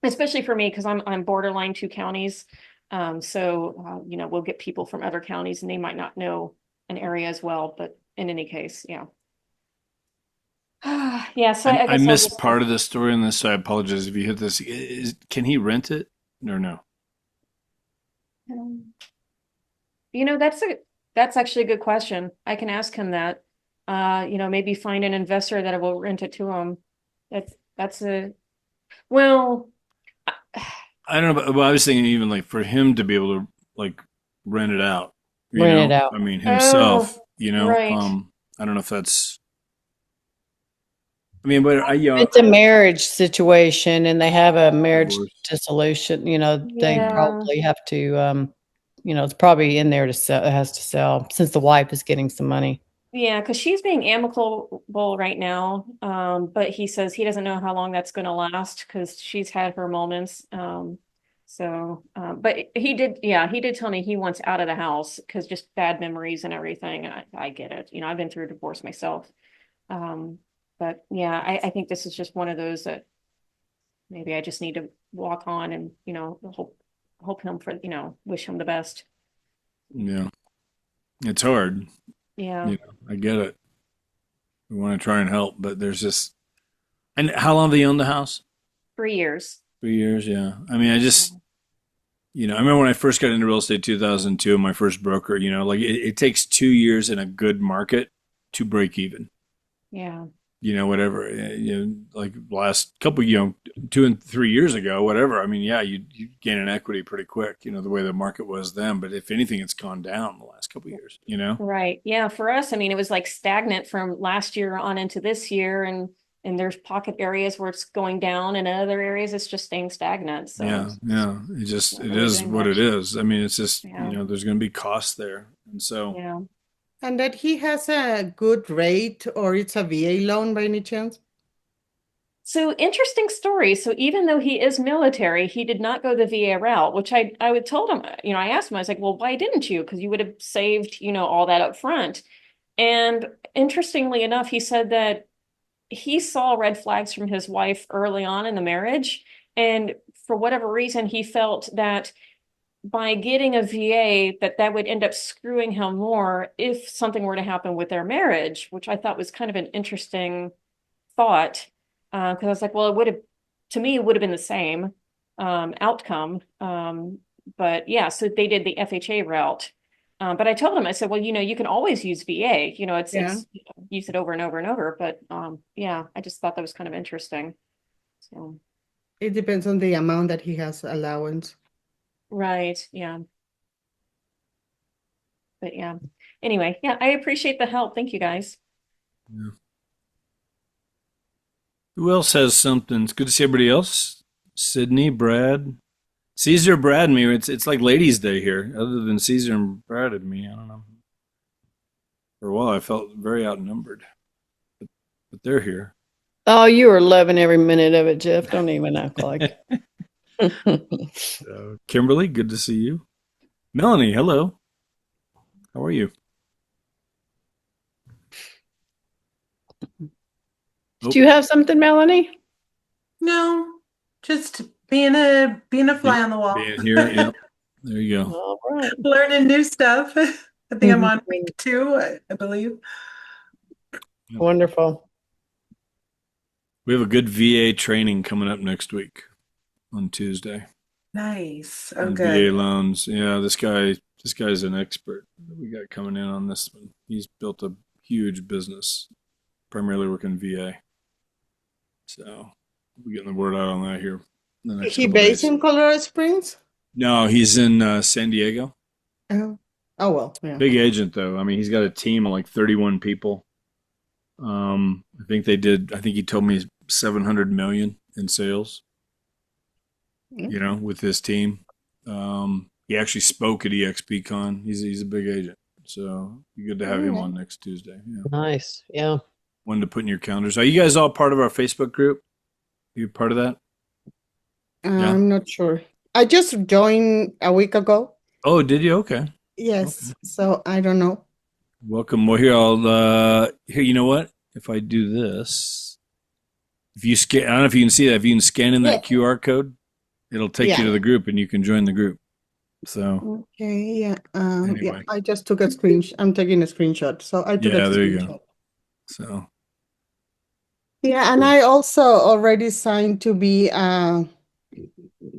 especially for me, because I'm borderline two counties. So we'll get people from other counties and they might not know an area as well. But in any case, yeah. Yeah, so I I guess I'll missed just part of the story on this, so I apologize if you hit this. Can he rent it or no? um, that's actually a good question. I can ask him that. Maybe find an investor that will rent it to him. That's a well, I don't know, but well, I was thinking even like for him to be able to like rent it out, Rent it out. I mean himself, oh, right. I don't know if that's. I mean, but It's a marriage situation and they have a marriage divorce. dissolution, they Yeah. probably have to, it's probably in there to sell, it has to sell since the wife is getting some money. Yeah, because she's being amicable right now. But he says he doesn't know how long that's going to last because she's had her moments. But he did tell me he wants out of the house because just bad memories and everything. I get it. I've been through a divorce myself. Um, but yeah, I think this is just one of those that maybe I just need to walk on and, hope him for, wish him the best. Yeah, it's hard. Yeah, I get it. We want to try and help, but there's just. And how long have they owned the house? 3 years. 3 years. Yeah. I mean, I remember when I first got into real estate, 2002, my first broker. Like it takes 2 years in a good market to break even. Yeah. whatever, like last couple, 2 and 3 years ago, whatever. I mean, yeah, you gain an equity pretty quick, the way the market was then. But if anything, it's gone down the last couple of years. Right. Yeah. For us, I memean, it was like stagnant from last year on into this year, and there's pocket areas where it's going down, and in other areas it's just staying stagnant. So Yeah. it's not It really is doing what much. it is. I mean, it's just, Yeah. there's going to be costs there. And so, Yeah. And that he has a good rate, or it's a VA loan by any chance? So interesting story. So even though he is military, he did not go the VA route, which I would told him, I asked him, I was like, well, why didn't you? Because you would have saved, all that up front. And interestingly enough, he said that he saw red flags from his wife early on in the marriage. And for whatever reason, he felt that by getting a VA, that would end up screwing him more if something were to happen with their marriage, which I thought was kind of an interesting thought. Because I was like, well, to me, it would have been the same outcome. But yeah, so they did the FHA route. But I told him, I said, well, you can always use VA. It's use it over and over and over. But yeah, I just thought that was kind of interesting. So It depends on the amount that he has allowance. right, yeah. But yeah. Anyway, yeah, I appreciate the help. Thank you guys. yeah. Who else has something? It's good to see everybody else. Sydney, Brad, Caesar, Brad, and me. It's like ladies' day here. Other than Caesar and Brad and me, I don't know. For a while, I felt very outnumbered, but they're here. Oh, you were loving every minute of it, Jeff. Don't even act like it. Kimberly, good to see you. Melanie, hello. How are you? Do you have something, Melanie? No, just being a fly on the wall. Being here, yeah. There you go. All right. Learning new stuff. I think I'm on week 2, I believe. Wonderful. We have a good VA training coming up next week on Tuesday. Nice. On Okay. VA loans. Yeah, this guy's an expert that we got coming in on this one. He's built a huge business, primarily working VA. So we're getting the word out on that here in the next Is he couple based days. in Colorado Springs? No, he's in San Diego. Oh, well, yeah. Big agent though. I mean, he's got a team of like 31 people. I think he told me 700 million in sales, with his team. He actually spoke at EXPCon. He's a big agent. So be good to have him on next Tuesday. Yeah. Nice. Yeah. One to put in your calendars. Are you guys all part of our Facebook group? You part of that? Yeah. I'm not sure. I just joined a week ago. Oh, did you? Okay. Yes, Okay. so I don't know. Welcome. Well, here, you know what? If I do this, if you scan, I don't know if you can see that. If you can scan in that QR code, it'll take you to the group and you can join the group. So, Okay, yeah. Anyway. I just took a screenshot. I'm taking a screenshot. So I took yeah, a there you screenshot. go. So, Yeah, and I also already signed to be a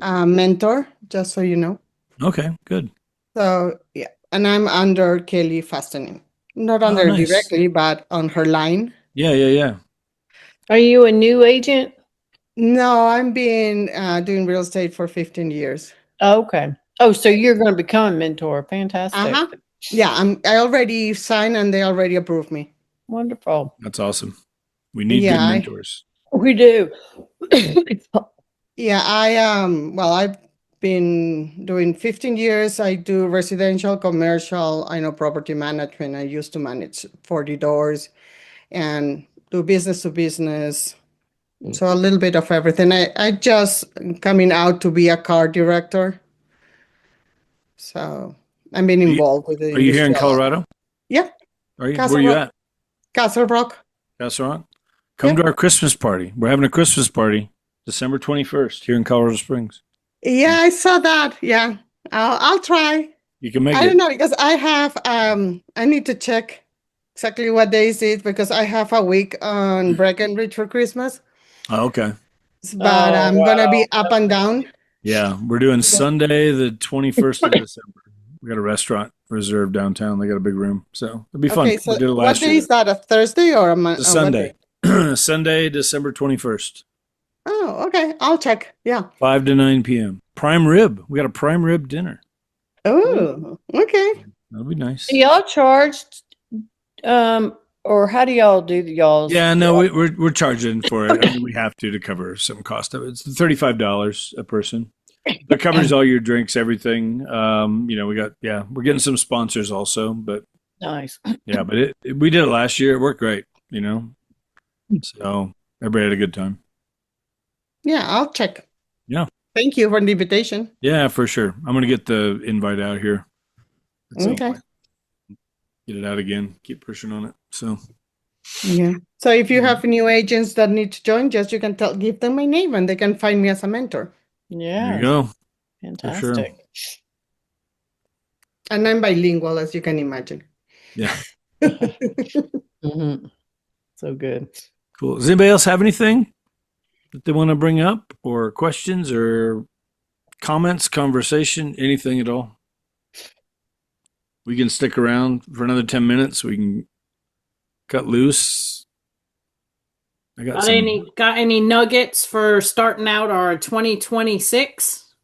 mentor, just so you know. okay, good. So yeah, and I'm under Kelly Fastening. Not under nice. directly, but on her line. Yeah. Are you a new agent? No, I'm been doing real estate for 15 years. Oh, okay. Oh, so you're going to become a mentor. Fantastic. Uh-huh. Yeah, I already signed and they already approved me. Wonderful. That's awesome. We need Yeah, good mentors. We do. Yeah, I've been doing 15 years. I do residential, commercial, I know property management. I used to manage 40 doors and do business to business. So a little bit of everything. I just coming out to be a car director. So I've been involved with the Are you here in industry a lot. Colorado? Yeah, Are you? Castle Where are you Rock. at? Castle Rock. Castle Rock? Come to our Christmas party. We're having a Christmas party December 21st here in Colorado Springs. Yeah, I saw that. Yeah, I'll try. You can make I it. don't know because I have I need to check exactly what days it is because I have a week on Breckenridge for Christmas, Oh, okay. but I'm gonna be up and down. Yeah, we're doing Sunday the 21st of December. We got a restaurant reserved downtown. They got a big room, so it'll be fun. Okay, so We did it what last day year. is that? A Thursday or a It's a Sunday. Sunday, December 21st, Oh, okay. I'll check. Yeah. 5 to 9 p.m. Prime rib. We got a prime rib dinner. Oh, okay. That'll be nice. Do y'all charged, or how do y'all do y'all's? Yeah, no, we're charging for it. I mean, we have to cover some cost of it. It's $35 a person. It covers all your drinks, everything. We're getting some sponsors also, but Nice. yeah, but we did it last year. It worked great, So everybody had a good time. Yeah, I'll check. Yeah. Thank you for the invitation. Yeah, for sure. I'm gonna get the invite out here. at some Okay. point. Get it out again. Keep pushing on it. So Yeah. So if you have new agents that need to join, just you can give them my name and they can find me as a mentor. there Yeah. you go. Fantastic. And I'm bilingual, as you can imagine. Yeah. Mhm. So good. Cool. Does anybody else have anything that they want to bring up, or questions, or comments, conversation, anything at all? We can stick around for another 10 minutes. We can cut loose. I got some. Got any nuggets for starting out our 2026?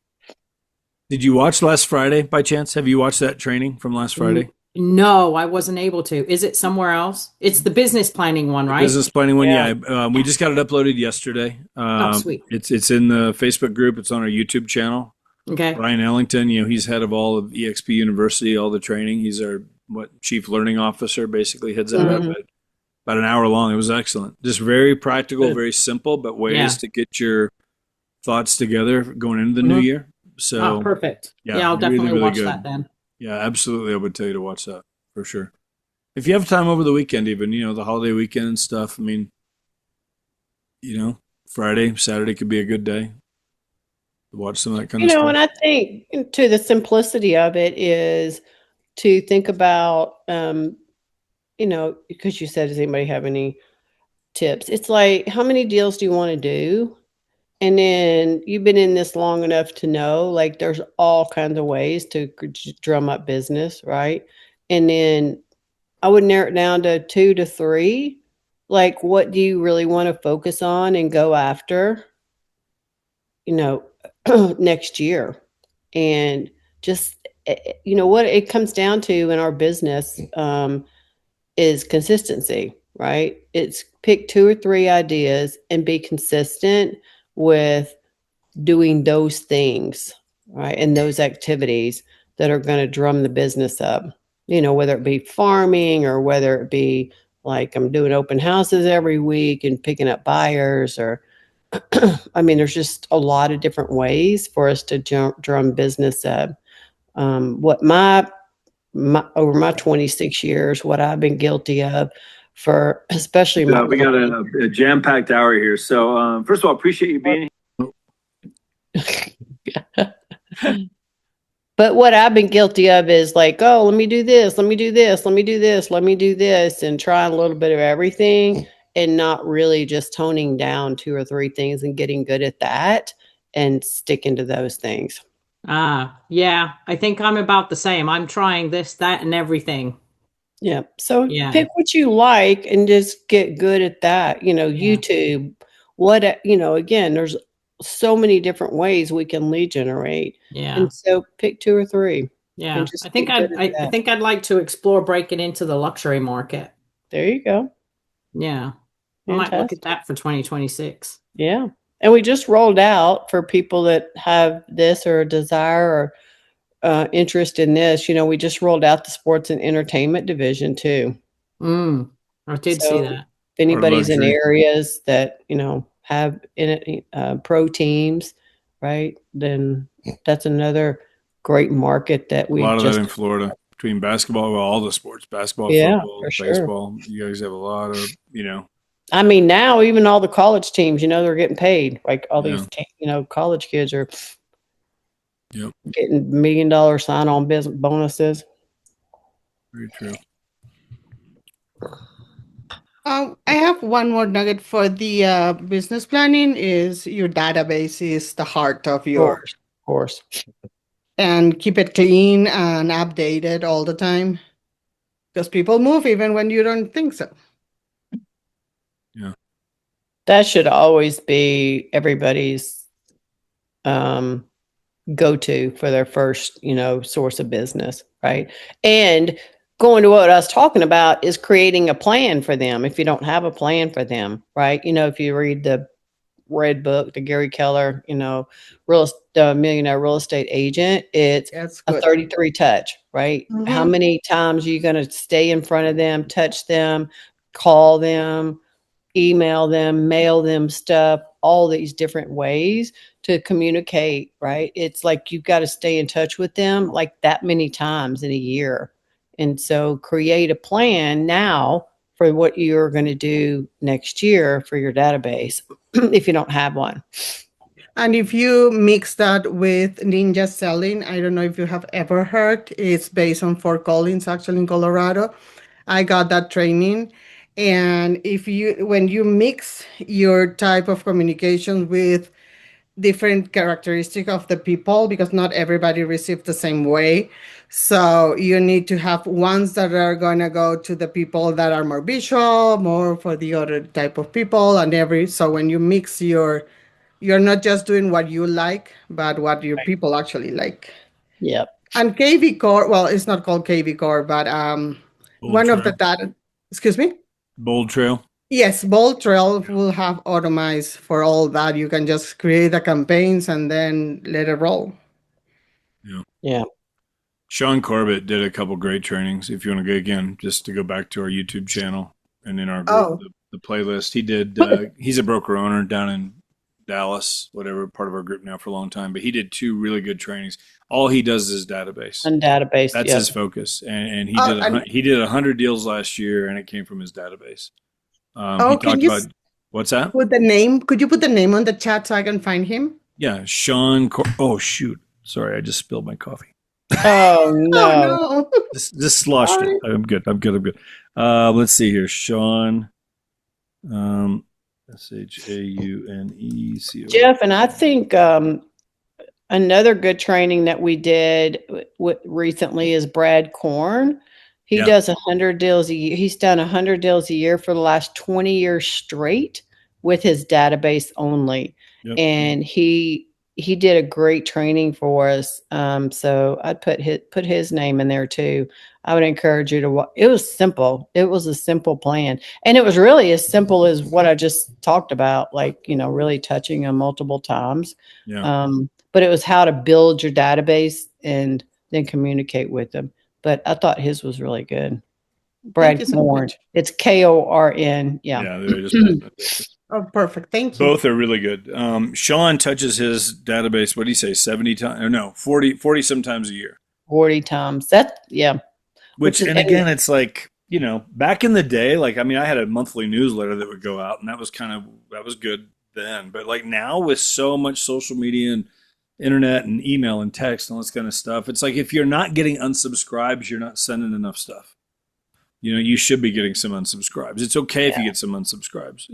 Did you watch last Friday by chance? Have you watched that training from last Friday? No, I wasn't able to. Is it somewhere else? It's the business planning one, right? Business planning one, Yeah. yeah. We just got it uploaded yesterday. Sweet. It's in the Facebook group. It's on our YouTube channel. Okay. Ryan Ellington, he's head of all of EXP University, all the training. He's our chief learning officer, basically heads that up. About an hour long. It was excellent. Just very practical, very simple, but ways to get your thoughts together going into the new year. So perfect. yeah, Yeah, I'll really, definitely really watch good. that then. Yeah, absolutely. I would tell you to watch that for sure. If you have time over the weekend, even, the holiday weekend and stuff, I mean, Friday, Saturday could be a good day to watch some of that kind of stuff. And I think to the simplicity of it is to think about, because you said, does anybody have any tips? It's like, how many deals do you want to do? And then you've been in this long enough to know, like, there's all kinds of ways to drum up business, right? And then I would narrow it down to 2 to 3. Like, what do you really want to focus on and go after, next year? And just, what it comes down to in our business is consistency, right? It's pick 2 or 3 ideas and be consistent with doing those things, right? And those activities that are going to drum the business up, whether it be farming or whether it be like I'm doing open houses every week and picking up buyers, or I mean, there's just a lot of different ways for us to drum business up. What my over my 26 years, what I've been guilty of for especially we got a jam-packed hour here. So first of all, appreciate you being here. But what I've been guilty of is like, oh, let me do this, let me do this, let me do this, let me do this, and trying a little bit of everything and not really just toning down 2 or 3 things and getting good at that and sticking to those things. Yeah, I think I'm about the same. I'm trying this, that, and everything. Yeah. So pick what you like and just get good at that. YouTube, again, there's so many different ways we can lead generate. Yeah. And so pick 2 or 3. Yeah. I think I'd like to explore breaking into the luxury market. There you go. Yeah. I might look at that for 2026. Yeah. And we just rolled out for people that have this or a desire or interest in this. We just rolled out the sports and entertainment division too. I did see that. If anybody's in areas that, have in it pro teams, right? Then that's another great market that we a lot of that in Florida between basketball, all the sports, basketball, football, baseball. Sure. You guys have a lot of, I mean, now even all the college teams, they're getting paid. Like all these, college kids are getting $1 million sign-on business bonuses. Very true. I have one more nugget for the business planning. Is your database is the heart of your course, and keep it clean and updated all the time, because people move even when you don't think so. Yeah. That should always be everybody's go-to for their first, source of business, right? And going to what I was talking about is creating a plan for them. If you don't have a plan for them, right? If you read the Red Book, the Gary Keller, the Millionaire Real Estate Agent, it's That's a good. 33 touch, right? How many times are you going to stay in front of them, touch them, call them, email them, mail them stuff, all these different ways to communicate, right? It's like you've got to stay in touch with them like that many times in a year. And so create a plan now for what you're going to do next year for your database if you don't have one. And if you mix that with ninja selling, I don't know if you have ever heard, it's based on Fort Collins, actually in Colorado. I got that training. And when you mix your type of communication with different characteristic of the people, because not everybody receives the same way, so you need to have ones that are going to go to the people that are more visual, more for the other type of people, so when you mix you're not just doing what you like, but what your people actually like. Yep. And KV Core, well, it's not called KV Core, but one of the data, excuse me? Bold Trail. Yes, Bold Trail will have automized for all that. You can just create the campaigns and then let it roll. Yeah. Sean Corbett did a couple great trainings. If you want to go again, just to go back to our YouTube channel and in our group, the playlist, he did. He's a broker owner down in Dallas, whatever, part of our group now for a long time. But he did 2 really good trainings. All he does is database. And database. That's his focus. And he did 100 deals last year, and it came from his database. He talked about what's that? Put the name. Could you put the name on the chat so I can find him? Yeah, Sean. Oh shoot! Sorry, I just spilled my coffee. Oh no! Oh, no. Just sloshed it. I'm good. Let's see here, Sean. SHAUNECO. Jeff, and I think another good training that we did recently is Brad Korn. He does 100 deals a year. He's done 100 deals a year for the last 20 years straight with his database only. Yep. And he did a great training for us. So I'd put his name in there too. I would encourage you to watch. It was simple. It was a simple plan. And it was really as simple as what I just talked about, like, really touching them multiple times. Yeah. But it was how to build your database and then communicate with them. But I thought his was really good. Brad Korn. It's KORN. Yeah. Oh, perfect. Thank you. Both are really good. Sean touches his database, what do you say, 70 times? Or no, 40 sometimes a year. 40 times. Yeah. Which and again, it's like, back in the day, like, I mean, I had a monthly newsletter that would go out, and that was good then. But like now with so much social media and internet and email and text and all this kind of stuff, it's like if you're not getting unsubscribes, you're not sending enough stuff. You should be getting some unsubscribes. It's okay if you get some unsubscribes,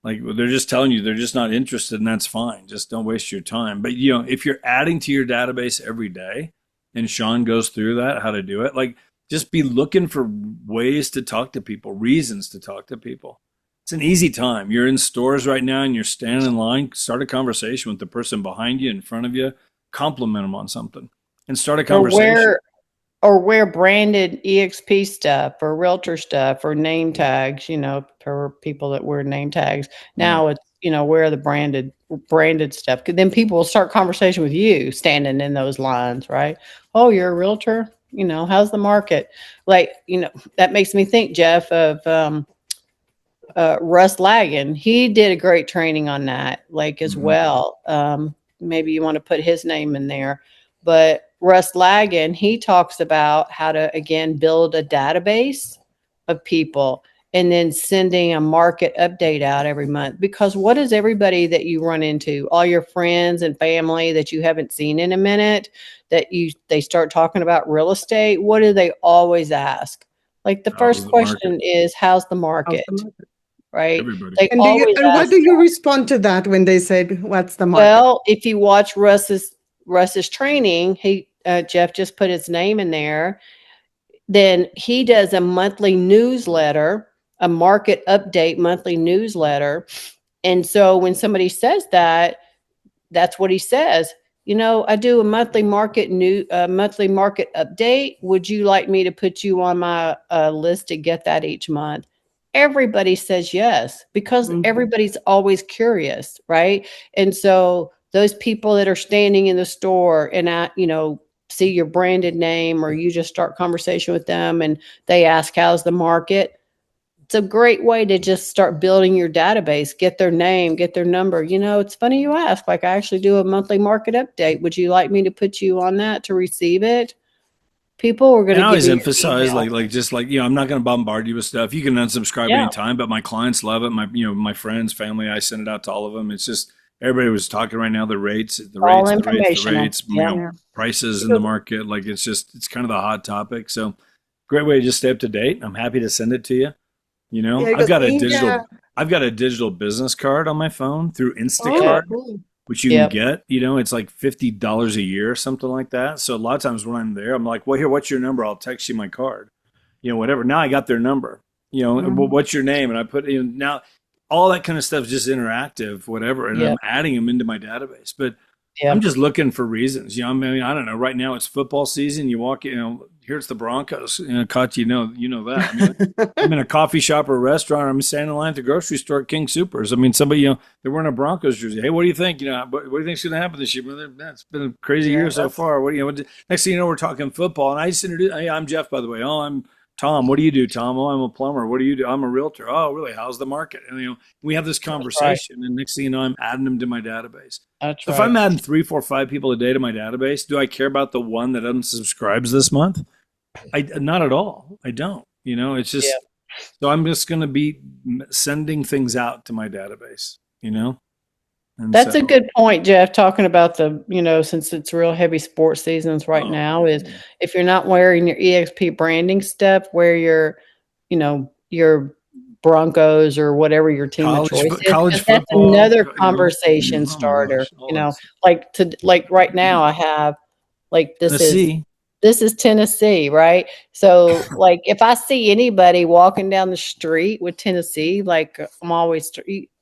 Like they're just telling you they're just not interested, and that's fine. Just don't waste your time. But if you're adding to your database every day, and Sean goes through that, how to do it, like just be looking for ways to talk to people, reasons to talk to people. It's an easy time. You're in stores right now and you're standing in line, start a conversation with the person behind you, in front of you, compliment them on something and start a conversation. Or wear branded EXP stuff or realtor stuff or name tags, for people that wear name tags. Now it's, wear the branded stuff. Because then people will start conversation with you standing in those lines, right? Oh, you're a realtor? How's the market? Like, that makes me think, Jeff, of Russ Lagan. He did a great training on that, like as well. Maybe you want to put his name in there. But Russ Lagan, he talks about how to, again, build a database of people and then sending a market update out every month. Because what is everybody that you run into, all your friends and family that you haven't seen in a minute, they start talking about real estate, what do they always ask? Like the first question is, how's the market? Right? Everybody. They and what do you respond to that when they said, what's the market? Well, if you watch Russ's training, Jeff just put his name in there. Then he does a monthly newsletter, a market update monthly newsletter And so when somebody says that, that's what he says. I do a monthly market update. Would you like me to put you on my list to get that each month? Everybody says yes, because everybody's always curious, right? And so those people that are standing in the store and see your branded name, or you just start conversation with them and they ask, how's the market? It's a great way to just start building your database, get their name, get their number. It's funny you ask, like, I actually do a monthly market update. Would you like me to put you on that to receive it? People are going And to I always give you emphasize email. I'm not going to bombard you with stuff. You can unsubscribe Yeah. anytime, but my clients love it. My friends, family, I send it out to all of them. It's just everybody was talking right now, the rates, All informational. Yeah. prices in the market. Like it's kind of the hot topic. So great way to just stay up to date. I'm happy to send it to you. Yeah, I've because got India. I've got a digital business card on my phone through Oh, Instacart, cool. which you Yep. can get. It's like $50 a year or something like that. So a lot of times when I'm there, I'm like, well, here, what's your number? I'll text you my card. Whatever. Now I got their number. Well, what's your name? And I put now all that kind of stuff is just interactive, whatever. And Yep. I'm adding them into my database. But Yep. I'm just looking for reasons. I mean, I don't know. Right now it's football season. You walk, here's the Broncos. Caught you know that. I mean, I'm in a coffee shop or a restaurant. I'm standing in line at the grocery store at King Supers. I mean, somebody, they're wearing a Broncos jersey. Hey, what do you think? What do you think's going to happen this year? Well, it's been a crazy year so far. Next thing you know, we're talking football. And I just introduced, hey, I'm Jeff, by the way. Oh, I'm Tom. What do you do, Tom? Oh, I'm a plumber. What do you do? I'm a realtor. Oh, really? How's the market? And, we have this conversation. And next thing you know, I'm adding them to my database. That's So if right. I'm adding 3, 4, 5 people a day to my database, do I care about the one that unsubscribes this month? Not at all. I don't. It's just so I'm just going to be sending things out to my database. And That's so, a good point, Jeff, talking about since it's real heavy sports seasons right now, is if you're not wearing your EXP branding stuff, wear your Broncos or whatever your team of choice is, college 'cause that's football. another conversation Oh my starter. gosh, Like right now I have, like, Tennessee. this is Tennessee, right? So, like, if I see anybody walking down the street with Tennessee, like,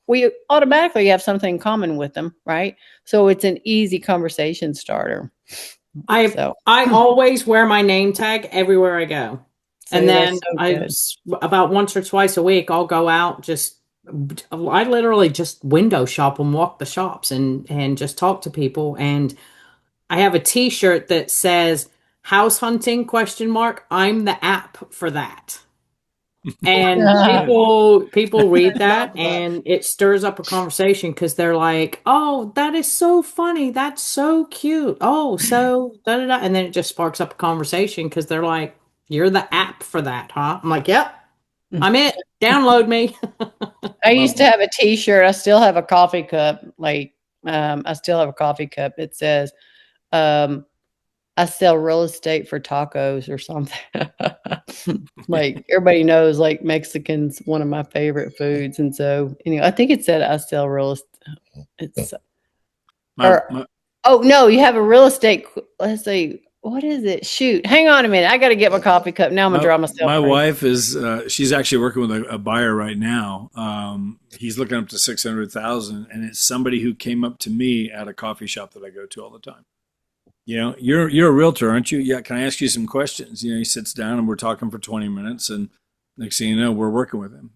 we automatically have something in common with them, right? So it's an easy conversation starter. I always wear my name tag everywhere I go. And then about once or twice a week, I'll go out, I literally just window shop and walk the shops and just talk to people. And I have a t-shirt that says house hunting ? I'm the app for that. And people read that and it stirs up a conversation because they're like, oh, that is so funny. That's so cute. Oh, so da da da. And then it just sparks up a conversation because they're like, you're the app for that, huh? I'm like, yep, I'm it. Download me. I used to have a t-shirt. I still have a coffee cup. I still have a coffee cup. It says, I sell real estate for tacos or something. Like, everybody knows, like, Mexican's one of my favorite foods. And so, I think it said I sell real estate. It's, oh no, you have a real estate. Let's see. What is it? Shoot. Hang on a minute. I got to get my coffee cup. Now I'm going to draw myself. My crazy. wife is, she's actually working with a buyer right now. He's looking up to 600,000, and it's somebody who came up to me at a coffee shop that I go to all the time. You're a realtor, aren't you? Yeah. Can I ask you some questions? He sits down and we're talking for 20 minutes, and next thing you know, we're working with him,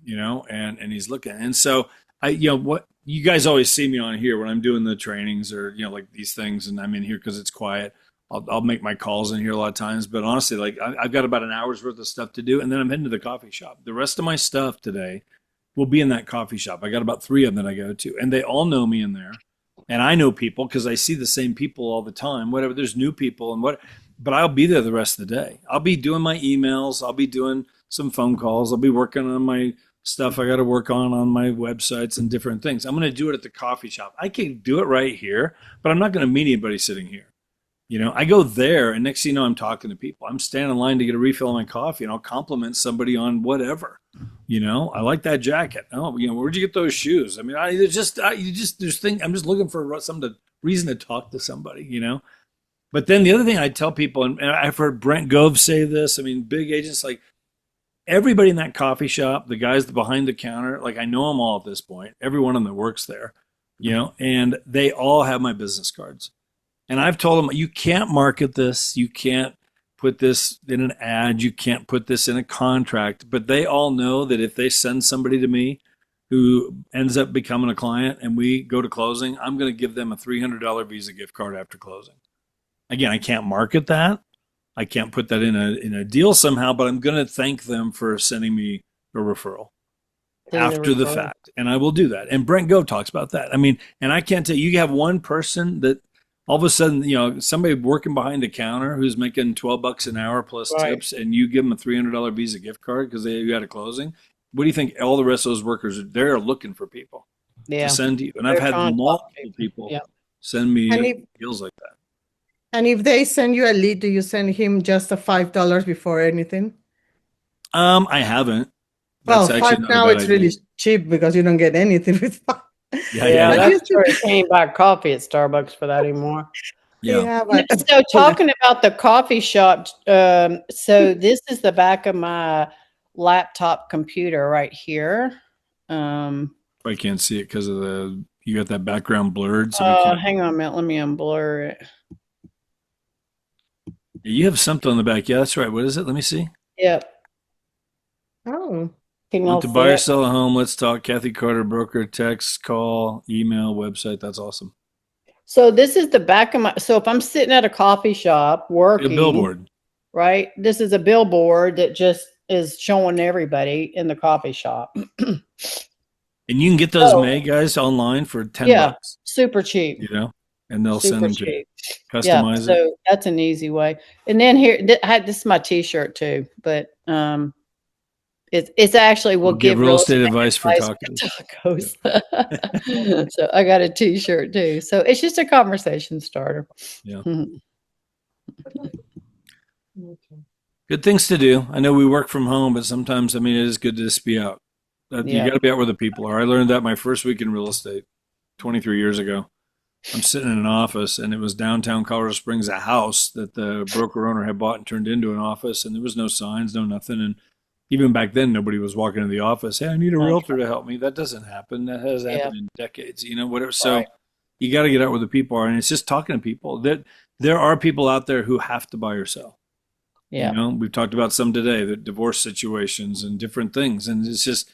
and he's looking. And so what you guys always see me on here when I'm doing the trainings or, like these things, and I'm in here because it's quiet. I'll make my calls in here a lot of times, but honestly, like I've got about an hour's worth of stuff to do, and then I'm heading to the coffee shop. The rest of my stuff today will be in that coffee shop. I got about 3 of them that I go to, and they all know me in there. And I know people because I see the same people all the time. Whatever, there's new people but I'll be there the rest of the day. I'll be doing my emails. I'll be doing some phone calls. I'll be working on my stuff I got to work on my websites and different things. I'm going to do it at the coffee shop. I can do it right here, but I'm not going to meet anybody sitting here. I go there, and next thing you know, I'm talking to people. I'm standing in line to get a refill on my coffee, and I'll compliment somebody on whatever. I like that jacket. Oh, where'd you get those shoes? I mean, I'm just looking for reason to talk to somebody. But then the other thing I tell people, and I've heard Brent Gove say this. I mean, big agents, like, everybody in that coffee shop, the guys behind the counter, like I know them all at this point, every one of them that works there, and they all have my business cards. And I've told them, you can't market this. You can't put this in an ad. You can't put this in a contract. But they all know that if they send somebody to me who ends up becoming a client and we go to closing, I'm going to give them a $300 Visa gift card after closing. Again, I can't market that. I can't put that in a deal somehow, but I'm going to thank them for sending me a referral after the fact. And I will do that. And Brent Gove talks about that. I mean, and I can't tell you, you have one person that all of a sudden, somebody working behind the counter who's making $12 an hour plus tips, and you give them a $300 Visa gift card because you had a closing. What do you think? All the rest of those workers, they're looking for people to send to you. And I've had multiple people send me deals like that. And if they send you a lead, do you send him just a $5 before anything? I haven't. That's $5 now it's really cheap because you don't get anything with $5. Yeah, that's true. You can't buy coffee at Starbucks for that anymore. So talking about the coffee shop, so this is the back of my laptop computer right here. I can't see it because of you got that background blurred. So hang on a minute, let me unblur it. You have something on the back. Yeah, that's right. What is it? Let me see. Yep. Oh. Want to buy or sell a home? Let's talk. Kathy Carter, broker, text, call, email, website. That's awesome. So this is the back of my. So if I'm sitting at a coffee shop working, a billboard, right? This is a billboard that just is showing everybody in the coffee shop. And you can get those made, guys, online for $10. Super cheap. And they'll send them to you. Customize it. So that's an easy way. And then here, this is my T-shirt too, but it's actually we'll give real estate advice for tacos. So I got a T-shirt too. So it's just a conversation starter. Yeah. Good things to do. I know we work from home, but sometimes, it is good to just be out. You got to be out where the people are. I learned that my first week in real estate 23 years ago. I'm sitting in an office, and it was downtown Colorado Springs, a house that the broker owner had bought and turned into an office, and there was no signs, no nothing. And even back then, nobody was walking into the office. Hey, I need a realtor to help me. That doesn't happen. That has happened in decades, whatever. So you got to get out where the people are, and it's just talking to people. There are people out there who have to buy or sell. Yeah. We've talked about some today, the divorce situations and different things, and it's just.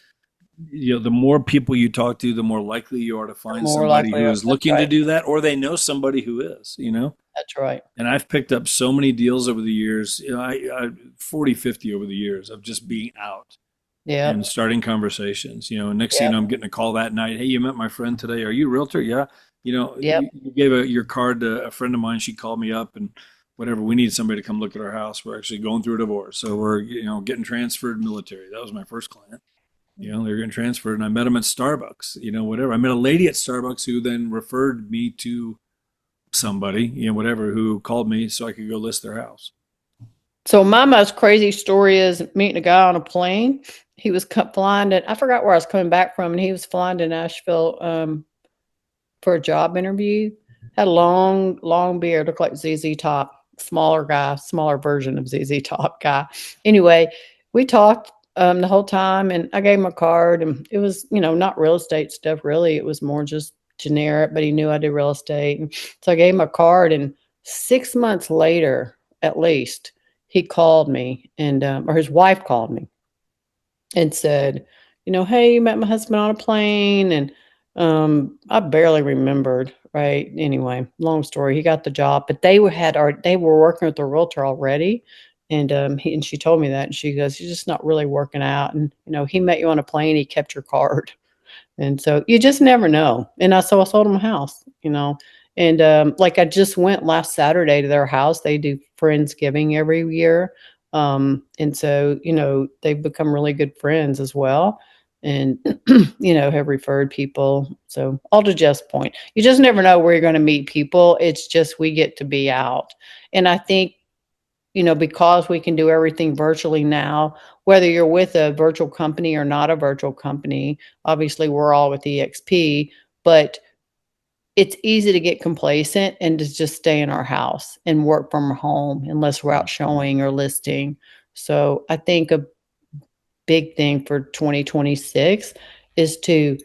The more people you talk to, the more likely you are to find somebody who is looking to do that, or they know somebody who is, That's right. And I've picked up so many deals over the years, I 40, 50 over the years of just being out and starting conversations, and next thing you know, I'm getting a call that night. Hey, you met my friend today. Are you a realtor? Yeah. You gave your card to a friend of mine. She called me up and whatever. We need somebody to come look at our house. We're actually going through a divorce. So we're, getting transferred military. That was my first client. They're getting transferred, and I met them at Starbucks, whatever. I met a lady at Starbucks who then referred me to somebody, whatever, who called me so I could go list their house. So my most crazy story is meeting a guy on a plane. He was flying I forgot where I was coming back from, and he was flying to Nashville for a job interview. Had a long beard, looked like ZZ Top, smaller guy, smaller version of ZZ Top guy. Anyway, we talked the whole time, and I gave him a card, and it was, not real estate stuff really. It was more just generic, but he knew I did real estate. And so I gave him a card, and 6 months later, at least, he called me and, or his wife called me and said, hey, you met my husband on a plane. And, I barely remembered, right? Anyway, long story. He got the job, but they were working with the realtor already. And she told me that, and she goes, you're just not really working out. And, he met you on a plane, he kept your card. And so you just never know. And so I sold him a house, and I just went last Saturday to their house. They do Friendsgiving every year. And so, they've become really good friends as well. And, have referred people. So all to Jeff's point, you just never know where you're going to meet people. It's just, we get to be out. And I think, because we can do everything virtually now, whether you're with a virtual company or not a virtual company, obviously we're all with EXP, but it's easy to get complacent and to just stay in our house and work from home unless we're out showing or listing. So I think big thing for 2026 is to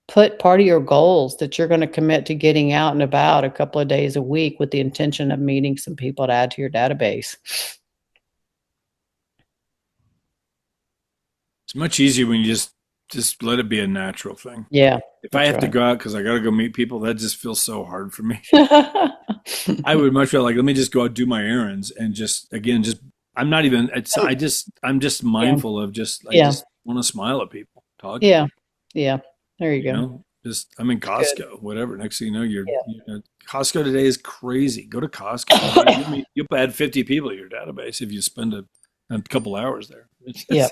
put part of your goals that you're going to commit to getting out and about a couple of days a week with the intention of meeting some people to add to your database. It's much easier when you just let it be a natural thing. Yeah. If I have to go out because I got to go meet people, that just feels so hard for me. Right. I would much rather let me just go out, do my errands, and I'm not even. I'm just mindful of I just want to smile at people, talk. Yeah. Yeah. There you go. Know, I'm in Costco, whatever. Next thing you know, Costco today is crazy. Go to Costco. You'll add 50 people to your database if you spend a couple hours there. Yeah.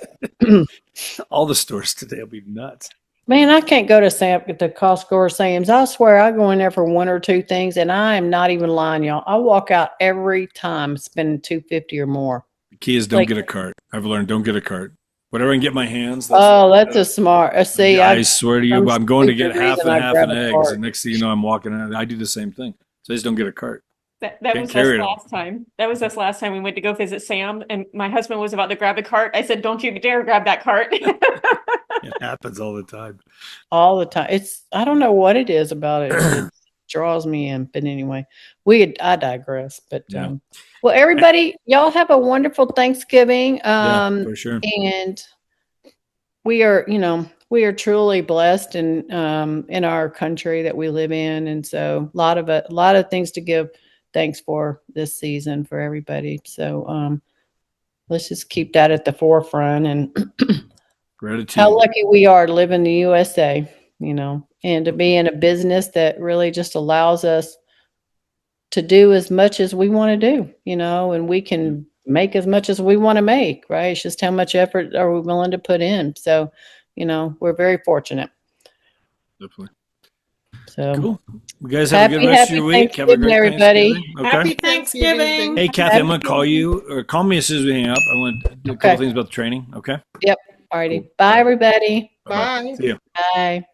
All the stores today will be nuts. Man, I can't go to Costco or Sam's. I swear I go in there for one or two things, and I am not even lying, y'all. I walk out every time spending $250 or more. The key is don't get a cart. I've learned don't get a cart. Whatever I can get my hands. That's a smart. See, I swear to you, I'm going to get half an eggs, cart. and next thing you know, I'm walking out. I do the same thing. So I just don't get a cart. That was us last time. That was us last time we went to go visit Sam, and my husband was about to grab a cart. I said, "Don't you dare grab that cart." It happens all the time. All the time. I don't know what it is about it. It draws me in. But anyway, I digress. But well, everybody, y'all have a wonderful Thanksgiving. For sure. And we are truly blessed in our country that we live in, and so a lot of things to give thanks for this season for everybody. So let's just keep that at the forefront, and gratitude. How lucky we are to live in the USA, and to be in a business that really just allows us to do as much as we want to do, and we can make as much as we want to make, right? It's just how much effort are we willing to put in. So, we're very fortunate. Definitely. So cool. You guys have a good rest of your week. Have a great everybody. Okay. Happy Thanksgiving. Hey, Kathy, I'm going to call you or call me as soon as we hang up. I want to do a couple things about the training. Okay. Yep. Alrighty. Cool. Bye, everybody. Bye. See you. Bye.